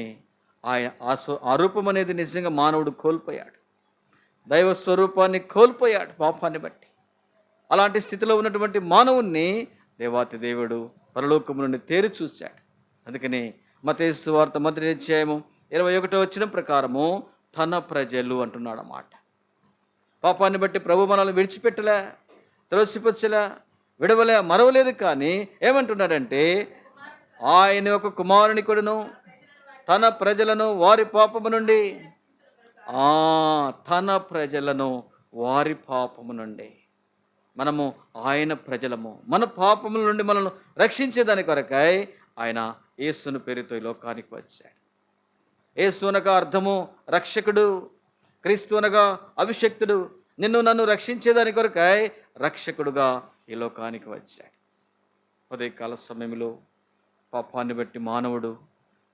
ఆ రూపం అనేది నిజంగా మానవుడు కోల్పోయాడు. దైవ స్వరూపాన్ని కోల్పోయాడు పాపాన్ని బట్టి. అలాంటి స్థితిలో ఉన్నటువంటి మానవుణ్ణి దేవాతి దేవుడు పరలోకము నుండి తేరి చూశాడు. అందుకని మత్తయి సువార్త 1 అధ్యాయం 21వ వచనం ప్రకారము తన ప్రజలు అంటున్నాడు అన్నమాట. పాపాన్ని బట్టి ప్రభు మనల్ని విడిచిపెట్టలే, త్రోసిపుచ్చలే, విడవలే, మరవలేదు. కానీ ఏమంటున్నాడంటే ఆయన ఒక కుమారుని కొడును తన ప్రజలను వారి పాపము నుండి మనము ఆయన ప్రజలము, మన పాపముల నుండి మనల్ని రక్షించేదాని కొరకై ఆయన యేసును పేరుతో ఈ లోకానికి వచ్చాడు. యేసు అనగా అర్థము రక్షకుడు, క్రీస్తు అనగా అభిషక్తుడు. నిన్ను నన్ను రక్షించేదాని కొరకై రక్షకుడుగా ఈ లోకానికి వచ్చాడు. ఉదయకాల సమయంలో పాపాన్ని బట్టి మానవుడు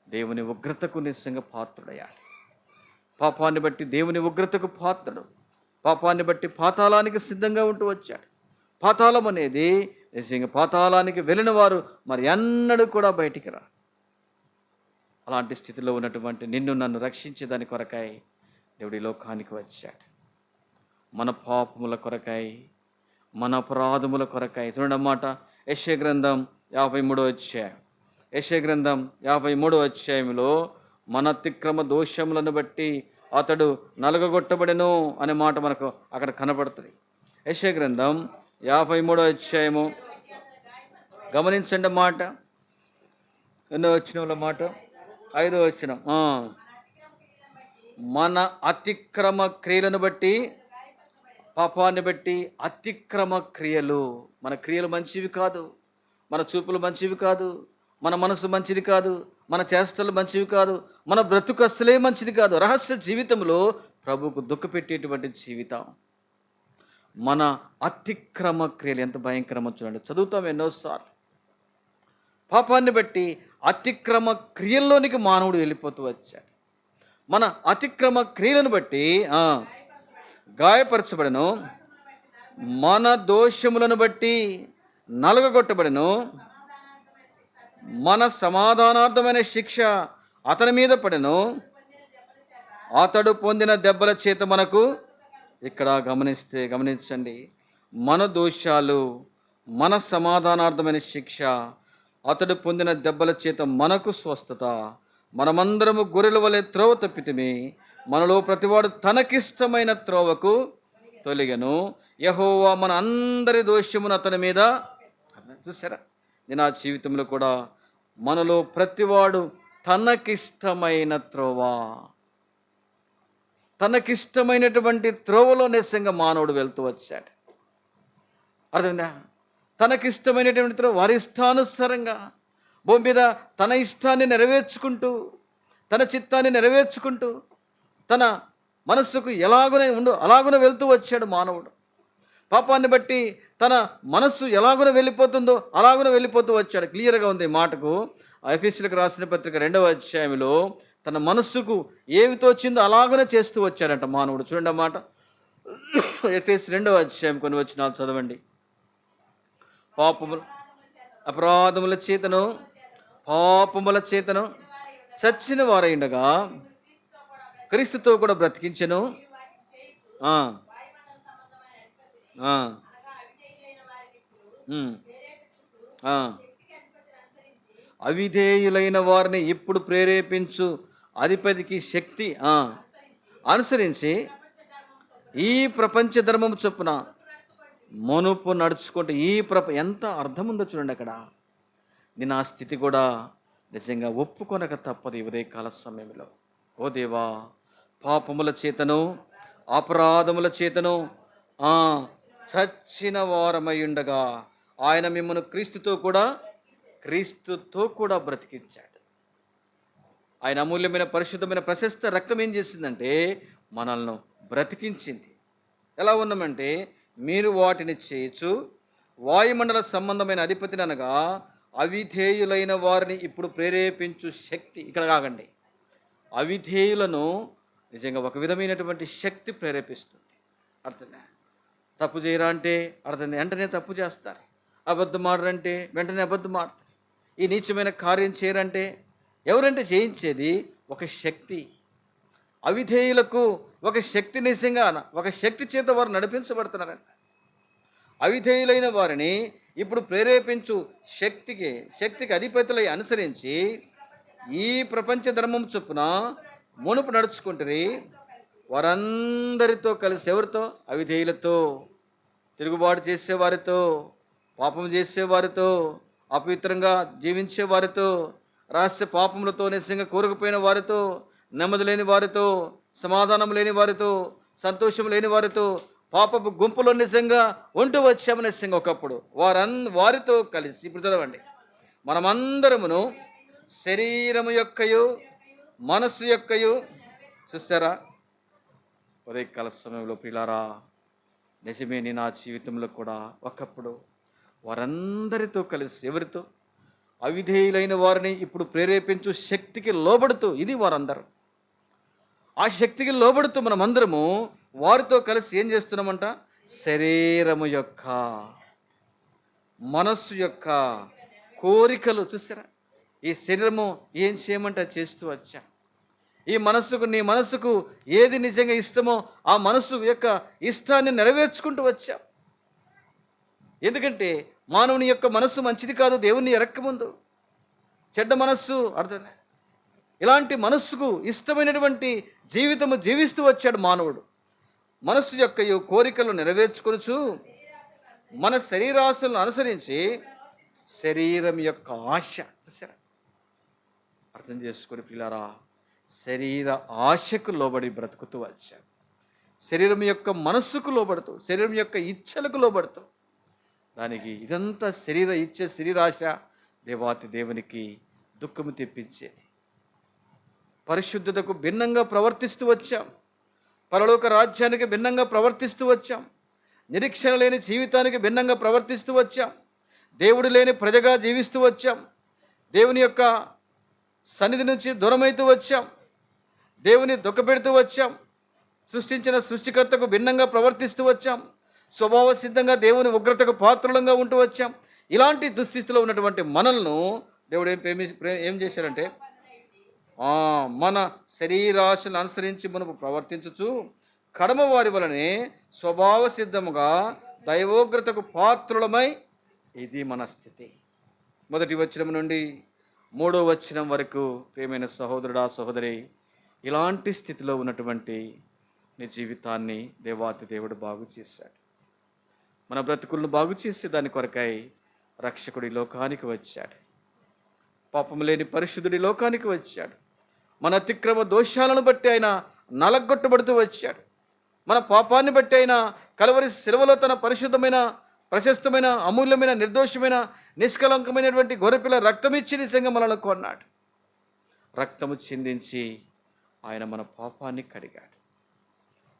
దేవుని ఉగ్రతకు నిజంగా పాత్రుడయ్యాడు. పాపాన్ని బట్టి దేవుని ఉగ్రతకు పాత్రుడు. పాపాన్ని బట్టి పాతాళానికి సిద్ధంగా ఉంటూ వచ్చాడు. పాతాళం అనేది నిజంగా పాతాళానికి వెళ్ళిన వారు మరి ఎన్నడూ కూడా బయటికి రా. అలాంటి స్థితిలో ఉన్నటువంటి నిన్ను నన్ను రక్షించేదాని కొరకై దేవుడి లోకానికి వచ్చాడు. మన పాపముల కొరకై, మన అపరాధముల కొరకై. చూడన్నమాట యెషయా గ్రంథం 53వ అధ్యాయంలో మన అతిక్రమ దోషములను బట్టి అతడు నలగగొట్టబడెను అనే మాట మనకు అక్కడ కనబడుతుంది. యెషయా గ్రంథం 53వ అధ్యాయము గమనించండి మాట. ఎన్నో వచనంలో మాట? 5వ వచనం. మన అతిక్రమ క్రియలను బట్టి, పాపాన్ని బట్టి అతిక్రమ క్రియలు. మన క్రియలు మంచివి కాదు, మన చూపులు మంచివి కాదు, మన మనసు మంచిది కాదు, మన చేష్టలు మంచివి కాదు, మన బ్రతుకు అసలే మంచిది కాదు. రహస్య జీవితంలో ప్రభువుకు దుఃఖపెట్టేటువంటి జీవితం మన అతిక్రమ క్రియలు. ఎంత భయంకరమో చూడండి. చదువుతాం ఎన్నోసార్లు. పాపాన్ని బట్టి అతిక్రమ క్రియల్లోనికి మానవుడు వెళ్ళిపోతూ వచ్చాడు. మన అతిక్రమ క్రియలను బట్టి గాయపరచబడను, మన దోషములను బట్టి నలగగొట్టబడను, మన సమాధానార్థమైన శిక్ష అతని మీద పడెను, అతడు పొందిన దెబ్బల చేత మనకు. ఇక్కడ గమనించండి, మన దోషాలు, మన సమాధానార్థమైన శిక్ష అతడు పొందిన దెబ్బల చేత మనకు స్వస్థత. మనమందరము గొర్రెల వలె త్రోవ తప్పితిమి, మనలో ప్రతివాడు తనకిష్టమైన త్రోవకు తొలిగను. యెహోవా మన అందరి దోషమును అతని మీద. చూసారా, నేను ఆ జీవితంలో కూడా మనలో ప్రతివాడు తనకిష్టమైన త్రోవ, తనకిష్టమైనటువంటి త్రోవలో నిజంగా మానవుడు వెళ్తూ వచ్చాడు. అర్థమైందా? తనకిష్టమైనటువంటి త్రోవ, వారి ఇష్టానుసారంగా భూమి మీద తన ఇష్టాన్ని నెరవేర్చుకుంటూ, తన చిత్తాన్ని నెరవేర్చుకుంటూ, తన మనస్సుకు అలాగున వెళ్తూ వచ్చాడు మానవుడు. పాపాన్ని బట్టి తన మనస్సు ఎలాగున వెళ్ళిపోతుందో అలాగున వెళ్ళిపోతూ వచ్చాడు. క్లియర్గా ఉంది మాటకు. ఎఫెసీయులకు రాసిన పత్రిక 2వ అధ్యాయంలో తన మనస్సుకు ఏమి తోచిందో అలాగునే చేస్తూ వచ్చాడంట మానవుడు. చూడండి ఆ మాట. ఎఫెసీ 2వ అధ్యాయం కొన్ని వచనాలు చదవండి. అపరాధముల చేతను చచ్చిన వారైండగా క్రీస్తుతో కూడా బ్రతికించెను. అవిధేయులైన వారిని ఇప్పుడు ప్రేరేపించు అధిపతికి శక్తి అనుసరించి ఈ ప్రపంచ ధర్మం చొప్పున మునుపు నడుచుకుంటే ఎంత అర్థం ఉందో చూడండి అక్కడ. నేను ఆ స్థితి కూడా నిజంగా ఒప్పుకొనక తప్పదు ఈ ఉదయకాల సమయంలో. ఓ దేవా, పాపముల చేతను అపరాధముల చేతను చచ్చిన వారమై ఉండగా ఆయన మిమ్మల్ని క్రీస్తుతో కూడా బ్రతికించాడు. ఆయన అమూల్యమైన పరిశుద్ధమైన ప్రశస్త రక్తం ఏం చేసిందంటే మనల్ని బ్రతికించింది. ఎలా ఉన్నామంటే, మీరు వాటిని చేయొచ్చు వాయుమండల సంబంధమైన అధిపతిని అనగా అవిధేయులైన వారిని ఇప్పుడు ప్రేరేపించు శక్తి. ఇక్కడ కాకండి, అవిధేయులను నిజంగా ఒక విధమైనటువంటి శక్తి ప్రేరేపిస్తుంది. అర్థమే? తప్పు చేయరా అంటే అర్థం వెంటనే తప్పు చేస్తారు. అబద్ధం ఆడరంటే వెంటనే అబద్ధం ఆడతారు. ఈ నీచమైన కార్యం చేయరంటే ఎవరంటే చేయించేది ఒక శక్తి. అవిధేయులకు ఒక శక్తి, నిజంగా ఒక శక్తి చేత వారు నడిపించబడుతున్నారంట. అవిధేయులైన వారిని ఇప్పుడు ప్రేరేపించు శక్తికి అధిపతులై అనుసరించి ఈ ప్రపంచ ధర్మం చొప్పున మునుపు నడుచుకుంటారు. వారందరితో కలిసి, ఎవరితో? అవిధేయులతో, తిరుగుబాటు చేసేవారితో, పాపం చేసేవారితో, అపవిత్రంగా జీవించే వారితో, రహస్య పాపములతో నిజంగా కూరుకుపోయిన వారితో, నెమ్మది లేని వారితో, సమాధానం లేని వారితో, సంతోషం లేని వారితో, పాపపు గుంపులో నిజంగా ఉంటూ వచ్చాము. నిజంగా ఒకప్పుడు వారితో కలిసి, ఇప్పుడు చదవండి, మనమందరమును శరీరము యొక్కయు మనస్సు యొక్కయు. చూస్తారా, ఉదయకాల సమయంలో ప్రియులారా, నిజమే, నేను నా జీవితంలో కూడా ఒకప్పుడు వారందరితో కలిసి, ఎవరితో? అవిధేయులైన వారిని ఇప్పుడు ప్రేరేపించు శక్తికి లోబడుతూ, ఇది వారందరూ. ఆ శక్తికి లోబడుతూ మనమందరము వారితో కలిసి ఏం చేస్తున్నామంట? శరీరము యొక్క మనస్సు యొక్క కోరికలు. చూసారా, ఈ శరీరము ఏం చేయమంటే చేస్తూ వచ్చా. నీ మనస్సుకు ఏది నిజంగా ఇష్టమో ఆ మనస్సు యొక్క ఇష్టాన్ని నెరవేర్చుకుంటూ వచ్చాం. ఎందుకంటే మానవుని యొక్క మనస్సు మంచిది కాదు. దేవుణ్ణి ఎరక్కముందు చెడ్డ మనస్సు, అర్థం. ఇలాంటి మనస్సుకు ఇష్టమైనటువంటి జీవితము జీవిస్తూ వచ్చాడు మానవుడు. మనస్సు యొక్క కోరికలు నెరవేర్చుకొనుచు మన శరీరాశలను అనుసరించి శరీరం యొక్క ఆశ. అర్థం చేసుకొని పిల్లారా, శరీర ఆశకు లోబడి బ్రతుకుతూ వచ్చాడు. శరీరం యొక్క మనస్సుకు లోబడుతూ, శరీరం యొక్క ఇచ్చలకు లోబడుతూ, దానికి ఇదంతా శరీరాశ దేవాతి దేవునికి దుఃఖము తెప్పించేది. పరిశుద్ధతకు భిన్నంగా ప్రవర్తిస్తూ వచ్చాం. పరలోక రాజ్యానికి భిన్నంగా ప్రవర్తిస్తూ వచ్చాం. నిరీక్షణ లేని జీవితానికి భిన్నంగా ప్రవర్తిస్తూ వచ్చాం. దేవుడు లేని ప్రజగా జీవిస్తూ వచ్చాం. దేవుని యొక్క సన్నిధి నుంచి దూరమైతూ వచ్చాం. దేవుని దుఃఖపెడుతూ వచ్చాం. సృష్టించిన సృష్టికర్తకు భిన్నంగా ప్రవర్తిస్తూ వచ్చాం. స్వభావ సిద్ధంగా దేవుని ఉగ్రతకు పాత్రులంగా ఉంటూ వచ్చాం. ఇలాంటి దుస్థితిలో ఉన్నటువంటి మనల్ని దేవుడు ఏం చేశారంటే, మన శరీరాశను అనుసరించి మనకు ప్రవర్తించుచు కడమ వారి వలనే స్వభావ సిద్ధముగా దైవోగ్రతకు పాత్రులమై, ఇది మన స్థితి. మొదటి వచనం నుండి 3వ వచనం వరకు ప్రియమైన సహోదరుడా సహోదరి, ఇలాంటి స్థితిలో ఉన్నటువంటి నీ జీవితాన్ని దేవాతి దేవుడు బాగు చేశాడు. మన బ్రతుకులను బాగు చేసే దాని కొరకై రక్షకుడి లోకానికి వచ్చాడు. పాపము లేని పరిశుద్ధుడి లోకానికి వచ్చాడు. మన అతిక్రమ దోషాలను బట్టి ఆయన నలగొట్టబడుతూ వచ్చాడు. మన పాపాన్ని బట్టి ఆయన కలవరి శిలువలో తన పరిశుద్ధమైన, ప్రశస్తమైన, అమూల్యమైన, నిర్దోషమైన, నిష్కలంకమైనటువంటి గొర్రెపిల్ల రక్తమిచ్చి నిజంగా మనల్ని కొన్నాడు. రక్తము చిందించి ఆయన మన పాపాన్ని కడిగాడు.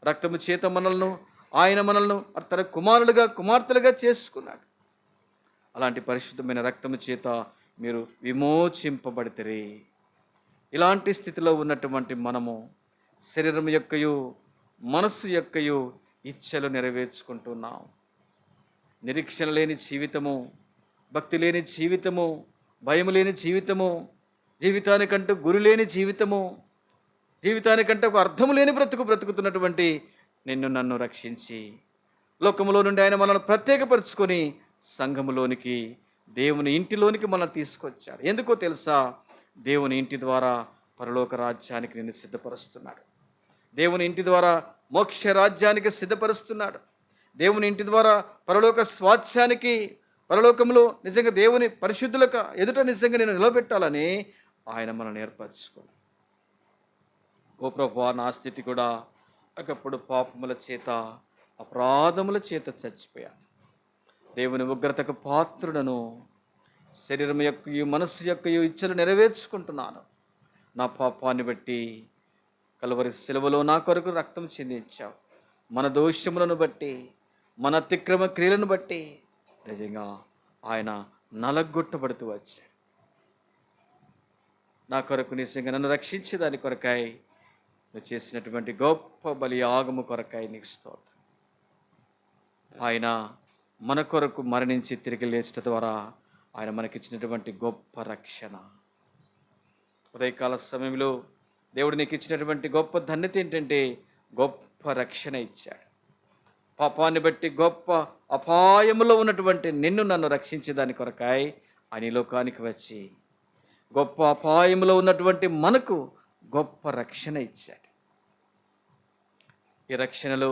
రక్తము చేత ఆయన మనల్ని తన కుమారులుగా, కుమార్తెలుగా చేసుకున్నాడు. అలాంటి పరిశుద్ధమైన రక్తము చేత మీరు విమోచింపబడితే, ఇలాంటి స్థితిలో ఉన్నటువంటి మనము శరీరం యొక్కయు మనస్సు యొక్కయు ఇచ్చలు నెరవేర్చుకుంటున్నాం. నిరీక్షణ లేని జీవితము, భక్తి లేని జీవితము, భయం లేని జీవితము, జీవితానికంటూ గురి లేని జీవితము, జీవితానికంటే ఒక అర్థం లేని బ్రతుకుతున్నటువంటి నిన్ను నన్ను రక్షించి లోకములో నుండి ఆయన మనల్ని ప్రత్యేకపరుచుకొని సంఘములోనికి, దేవుని ఇంటిలోనికి మనల్ని తీసుకొచ్చాడు. ఎందుకో తెలుసా? దేవుని ఇంటి ద్వారా పరలోక రాజ్యానికి నిన్ను సిద్ధపరుస్తున్నాడు. దేవుని ఇంటి ద్వారా మోక్ష రాజ్యానికి సిద్ధపరుస్తున్నాడు. దేవుని ఇంటి ద్వారా పరలోక స్వాస్థ్యానికి, పరలోకంలో నిజంగా దేవుని పరిశుద్ధులకు ఎదుట నిజంగా నేను నిలబెట్టాలని ఆయన మనల్ని ఏర్పరచుకున్నాడు. ఓ ప్రభువా, నా స్థితి కూడా ఒకప్పుడు పాపముల చేత, అపరాధముల చేత చచ్చిపోయాను. దేవుని ఉగ్రతకు పాత్రుడను, శరీరం యొక్కయు మనస్సు యొక్కయు ఇచ్చలు నెరవేర్చుకుంటున్నాను. నా పాపాన్ని బట్టి కలువరి శిలువలో నా కొరకు రక్తం చిందించావు. మన దోషములను బట్టి, మన అతిక్రమ క్రియలను బట్టి నిజంగా ఆయన నలగొట్టబడుతూ వచ్చాడు. నా కొరకు నిజంగా నన్ను రక్షించే దాని కొరకాయ నువ్వు చేసినటువంటి గొప్ప బలి యాగము కొరకాయ నీకు స్తోత్రం. ఆయన మన కొరకు మరణించి తిరిగి లేచట ద్వారా ఆయన మనకిచ్చినటువంటి గొప్ప రక్షణ. ఉదయకాల సమయంలో దేవుడు నీకు ఇచ్చినటువంటి గొప్ప ధన్యత ఏంటంటే గొప్ప రక్షణ ఇచ్చాడు. పాపాన్ని బట్టి గొప్ప అపాయములో ఉన్నటువంటి నిన్ను నన్ను రక్షించేదాని కొరకాయ ఆయన లోకానికి వచ్చి గొప్ప అపాయములో ఉన్నటువంటి మనకు గొప్ప రక్షణ ఇచ్చాడు. ఈ రక్షణలో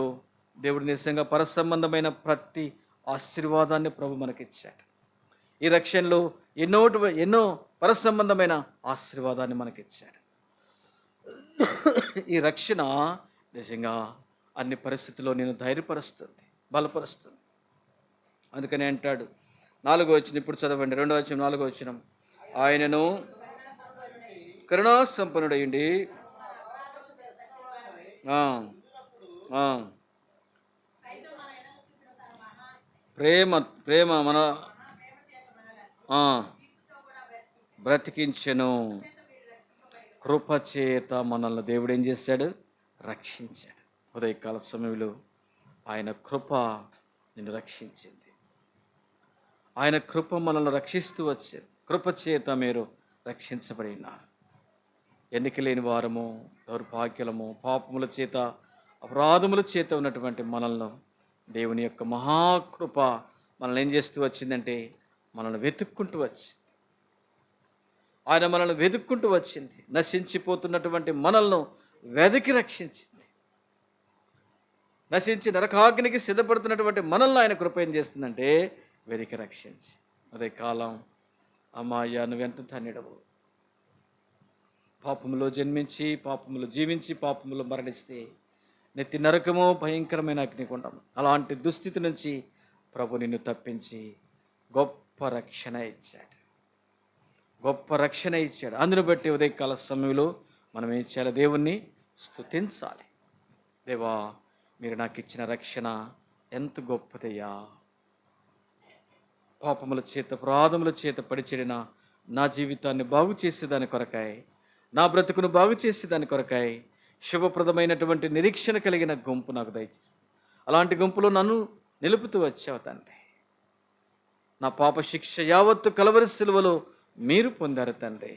దేవుడు నిజంగా పరసంబంధమైన ప్రతి ఆశీర్వాదాన్ని ప్రభు మనకిచ్చాడు. ఈ రక్షణలో ఎన్నో పరసంబంధమైన ఆశీర్వాదాన్ని మనకిచ్చాడు. ఈ రక్షణ నిజంగా అన్ని పరిస్థితుల్లో నేను ధైర్యపరుస్తుంది, బలపరుస్తుంది. అందుకని అంటాడు 4వ వచనం, ఇప్పుడు చదవండి 2వ వచనం 4వ వచనం, ఆయనను కరుణా సంపన్నుడయుండి ప్రేమ మన బ్రతికించెను, కృపచేత మనల్ని దేవుడు ఏం చేశాడు? రక్షించాడు. ఉదయకాల సమయంలో ఆయన కృప నిన్ను రక్షించింది. ఆయన కృప మనల్ని రక్షిస్తూ వచ్చేది. కృపచేత మీరు రక్షించబడి ఉన్నారు. ఎన్నిక లేని వారము, దౌర్భాగ్యులము, పాపముల చేత, అపరాధముల చేత ఉన్నటువంటి మనల్ని దేవుని యొక్క మహాకృప మనల్ని ఏం చేస్తూ వచ్చిందంటే మనల్ని వెతుక్కుంటూ వచ్చింది. ఆయన మనల్ని వెతుక్కుంటూ వచ్చింది. నశించిపోతున్నటువంటి మనల్ని వెతికి రక్షించింది. నశించి నరకాగ్నికి సిద్ధపడుతున్నటువంటి మనల్ని ఆయన కృప ఏం చేస్తుందంటే వెతికి రక్షించి. అదే కాలం అమ్మాయ్యా, నువ్వెంత ధన్యుడవు. పాపములో జన్మించి, పాపములో జీవించి, పాపములో మరణిస్తే నెత్తి నరకము, భయంకరమైన అగ్నిగుండం, అలాంటి దుస్థితి నుంచి ప్రభు నిన్ను తప్పించి గొప్ప రక్షణ ఇచ్చాడు. గొప్ప రక్షణ ఇచ్చాడు. అందును బట్టి ఉదయకాల సమయంలో మనం ఏం చేయాలి? దేవుణ్ణి స్తుతించాలి. దేవా, మీరు నాకు ఇచ్చిన రక్షణ ఎంత గొప్పదయ్యా. పాపముల చేత, అపరాధముల చేత పడిచెడిన నా జీవితాన్ని బాగు చేసేదాని కొరకాయ, నా బ్రతుకును బాగు చేసేదాని కొరకాయ శుభప్రదమైనటువంటి నిరీక్షణ కలిగిన గుంపు నాకు దయచేసి అలాంటి గుంపులో నన్ను నిలుపుతూ వచ్చావు తండ్రి. నా పాప శిక్ష యావత్తు కలవరి సిలువలో మీరు పొందారు తండ్రి.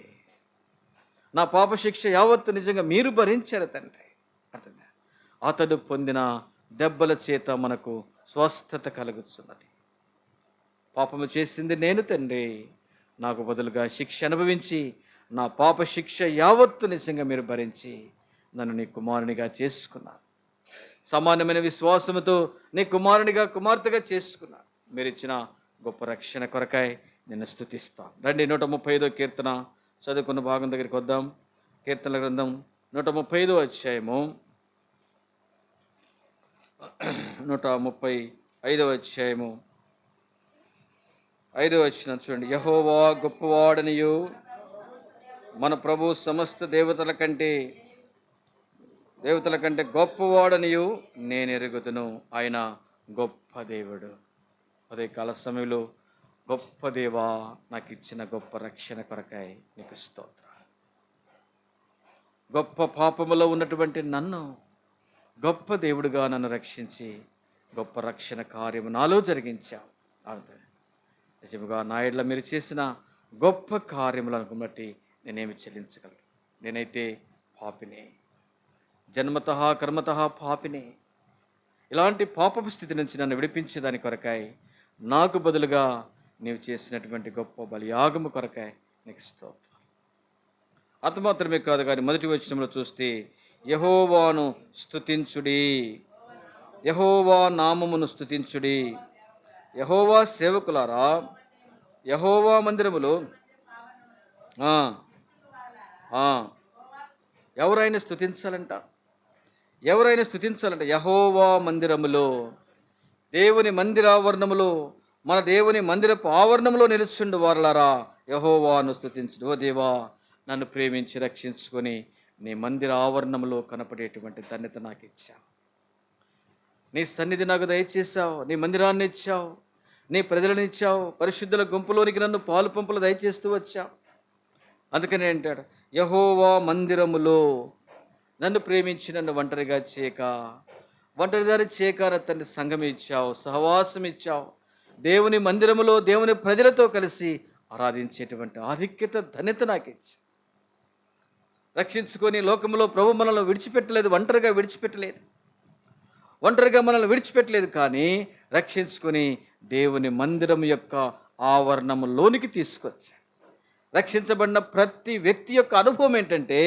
నా పాప శిక్ష యావత్తు నిజంగా మీరు భరించారు తండ్రి. అతడు పొందిన దెబ్బల చేత మనకు స్వస్థత కలుగుతున్నది. పాపము చేసింది నేను తండ్రి, నాకు బదులుగా శిక్ష అనుభవించి నా పాప శిక్ష యావత్తు నిజంగా మీరు భరించి నన్ను నీ కుమారునిగా చేసుకున్నారు. సామాన్యమైన విశ్వాసముతో నీ కుమారునిగా కుమార్తెగా చేసుకున్నారు. మీరు ఇచ్చిన గొప్ప రక్షణ కొరకాయ నిన్ను స్తుతిస్తాను. రండి 135 కీర్తన చదువుకున్న భాగం దగ్గరికి వద్దాం. కీర్తనల గ్రంథం 135 అధ్యాయము 135 అధ్యాయము 5 వచనం చూడండి. యెహోవా గొప్పవాడనియు మన ప్రభు సమస్త దేవతల కంటే గొప్పవాడనియు నేను ఎరుగుదును. ఆయన గొప్ప దేవుడు. అదే కాల సమయంలో గొప్ప దేవా, నాకు ఇచ్చిన గొప్ప రక్షణ కొరకాయ నీకు స్తోత్రం. గొప్ప పాపములో ఉన్నటువంటి నన్ను గొప్ప దేవుడుగా నన్ను రక్షించి గొప్ప రక్షణ కార్యము నాలో జరిగించావు. అంతే నిజముగా నా ఎడల మీరు చేసిన గొప్ప కార్యములను బట్టి నేనేమి చెల్లించగలను? నేనైతే పాపిని, జన్మత కర్మత పాపిని. ఇలాంటి పాపపు స్థితి నుంచి నన్ను విడిపించేదాని కొరకాయ నాకు బదులుగా నీవు చేసినటువంటి గొప్ప బలియాగము కొరకాయ నీకు స్తోత్రం. అంత మాత్రమే కాదు కానీ మొదటి వచనంలో చూస్తే యెహోవాను స్తుతించుడి, యెహోవా నామమును స్తుతించుడి. యెహోవా సేవకులారా, యెహోవా మందిరములో ఎవరైనా స్తుతించాలంట. యెహోవా మందిరములో, దేవుని మందిరావరణములో, మన దేవుని మందిరపు ఆవరణములో నిలుచుండు వారలారా యెహోవాను స్తుతించుడు. ఓ దేవా, నన్ను ప్రేమించి రక్షించుకొని నీ మందిర ఆవరణములో కనపడేటువంటి ధన్యత నాకు ఇచ్చావు. నీ సన్నిధి నాకు దయచేసావు, నీ మందిరాన్ని ఇచ్చావు, నీ ప్రజలను ఇచ్చావు, పరిశుద్ధుల గుంపులోనికి నన్ను పాలు పంపులు దయచేస్తూ వచ్చావు. అందుకనే అంటాడు, యెహోవా మందిరములో నన్ను ప్రేమించి నన్ను ఒంటరిగా చేయక, ఒంటరిదారి చేయక తండ్రి సంఘం ఇచ్చావు, సహవాసం ఇచ్చావు. దేవుని మందిరములో దేవుని ప్రజలతో కలిసి ఆరాధించేటువంటి ఆధిక్యత ధన్యత నాకు ఇచ్చి రక్షించుకొని లోకంలో ప్రభు మనల్ని విడిచిపెట్టలేదు, ఒంటరిగా మనల్ని విడిచిపెట్టలేదు. కానీ రక్షించుకొని దేవుని మందిరం యొక్క ఆవరణములోనికి తీసుకొచ్చాడు. రక్షించబడిన ప్రతి వ్యక్తి యొక్క అనుభవం ఏంటంటే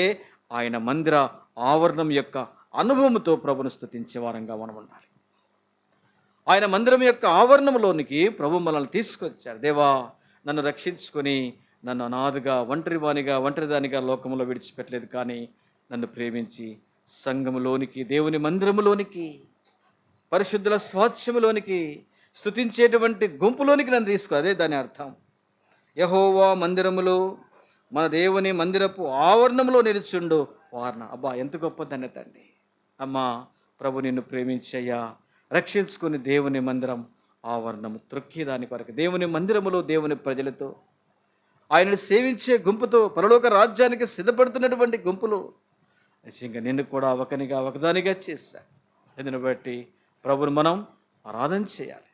ఆయన మందిర ఆవరణం యొక్క అనుభవంతో ప్రభును స్తుతించే వారంగా మనం ఉండాలి. ఆయన మందిరం యొక్క ఆవరణంలోనికి ప్రభు మనల్ని తీసుకొచ్చాడు. దేవా, నన్ను రక్షించుకొని నన్ను అనాథగా, ఒంటరిదానిగా లోకంలో విడిచిపెట్టలేదు. కానీ నన్ను ప్రేమించి సంఘములోనికి, దేవుని మందిరములోనికి, పరిశుద్ధుల స్వాస్థ్యములోనికి, స్తుతించేటువంటి గుంపులోనికి నన్ను తీసుకో. అదే దాని అర్థం. యెహోవా మందిరములో, మన దేవుని మందిరపు ఆవరణంలో నిలుచుండు వారణ. అబ్బా, ఎంత గొప్ప ధన్యత అండి. అమ్మా, ప్రభు నిన్ను ప్రేమించయ్యా, రక్షించుకుని దేవుని మందిరం ఆవరణము త్రొక్కేదాని కొరకు, దేవుని మందిరములో దేవుని ప్రజలతో, ఆయనను సేవించే గుంపుతో, పరలోక రాజ్యానికి సిద్ధపడుతున్నటువంటి గుంపులు నిజంగా నిన్ను కూడా ఒకదానిగా చేశా. ఎందుని బట్టి ప్రభుని మనం ఆరాధన చేయాలి,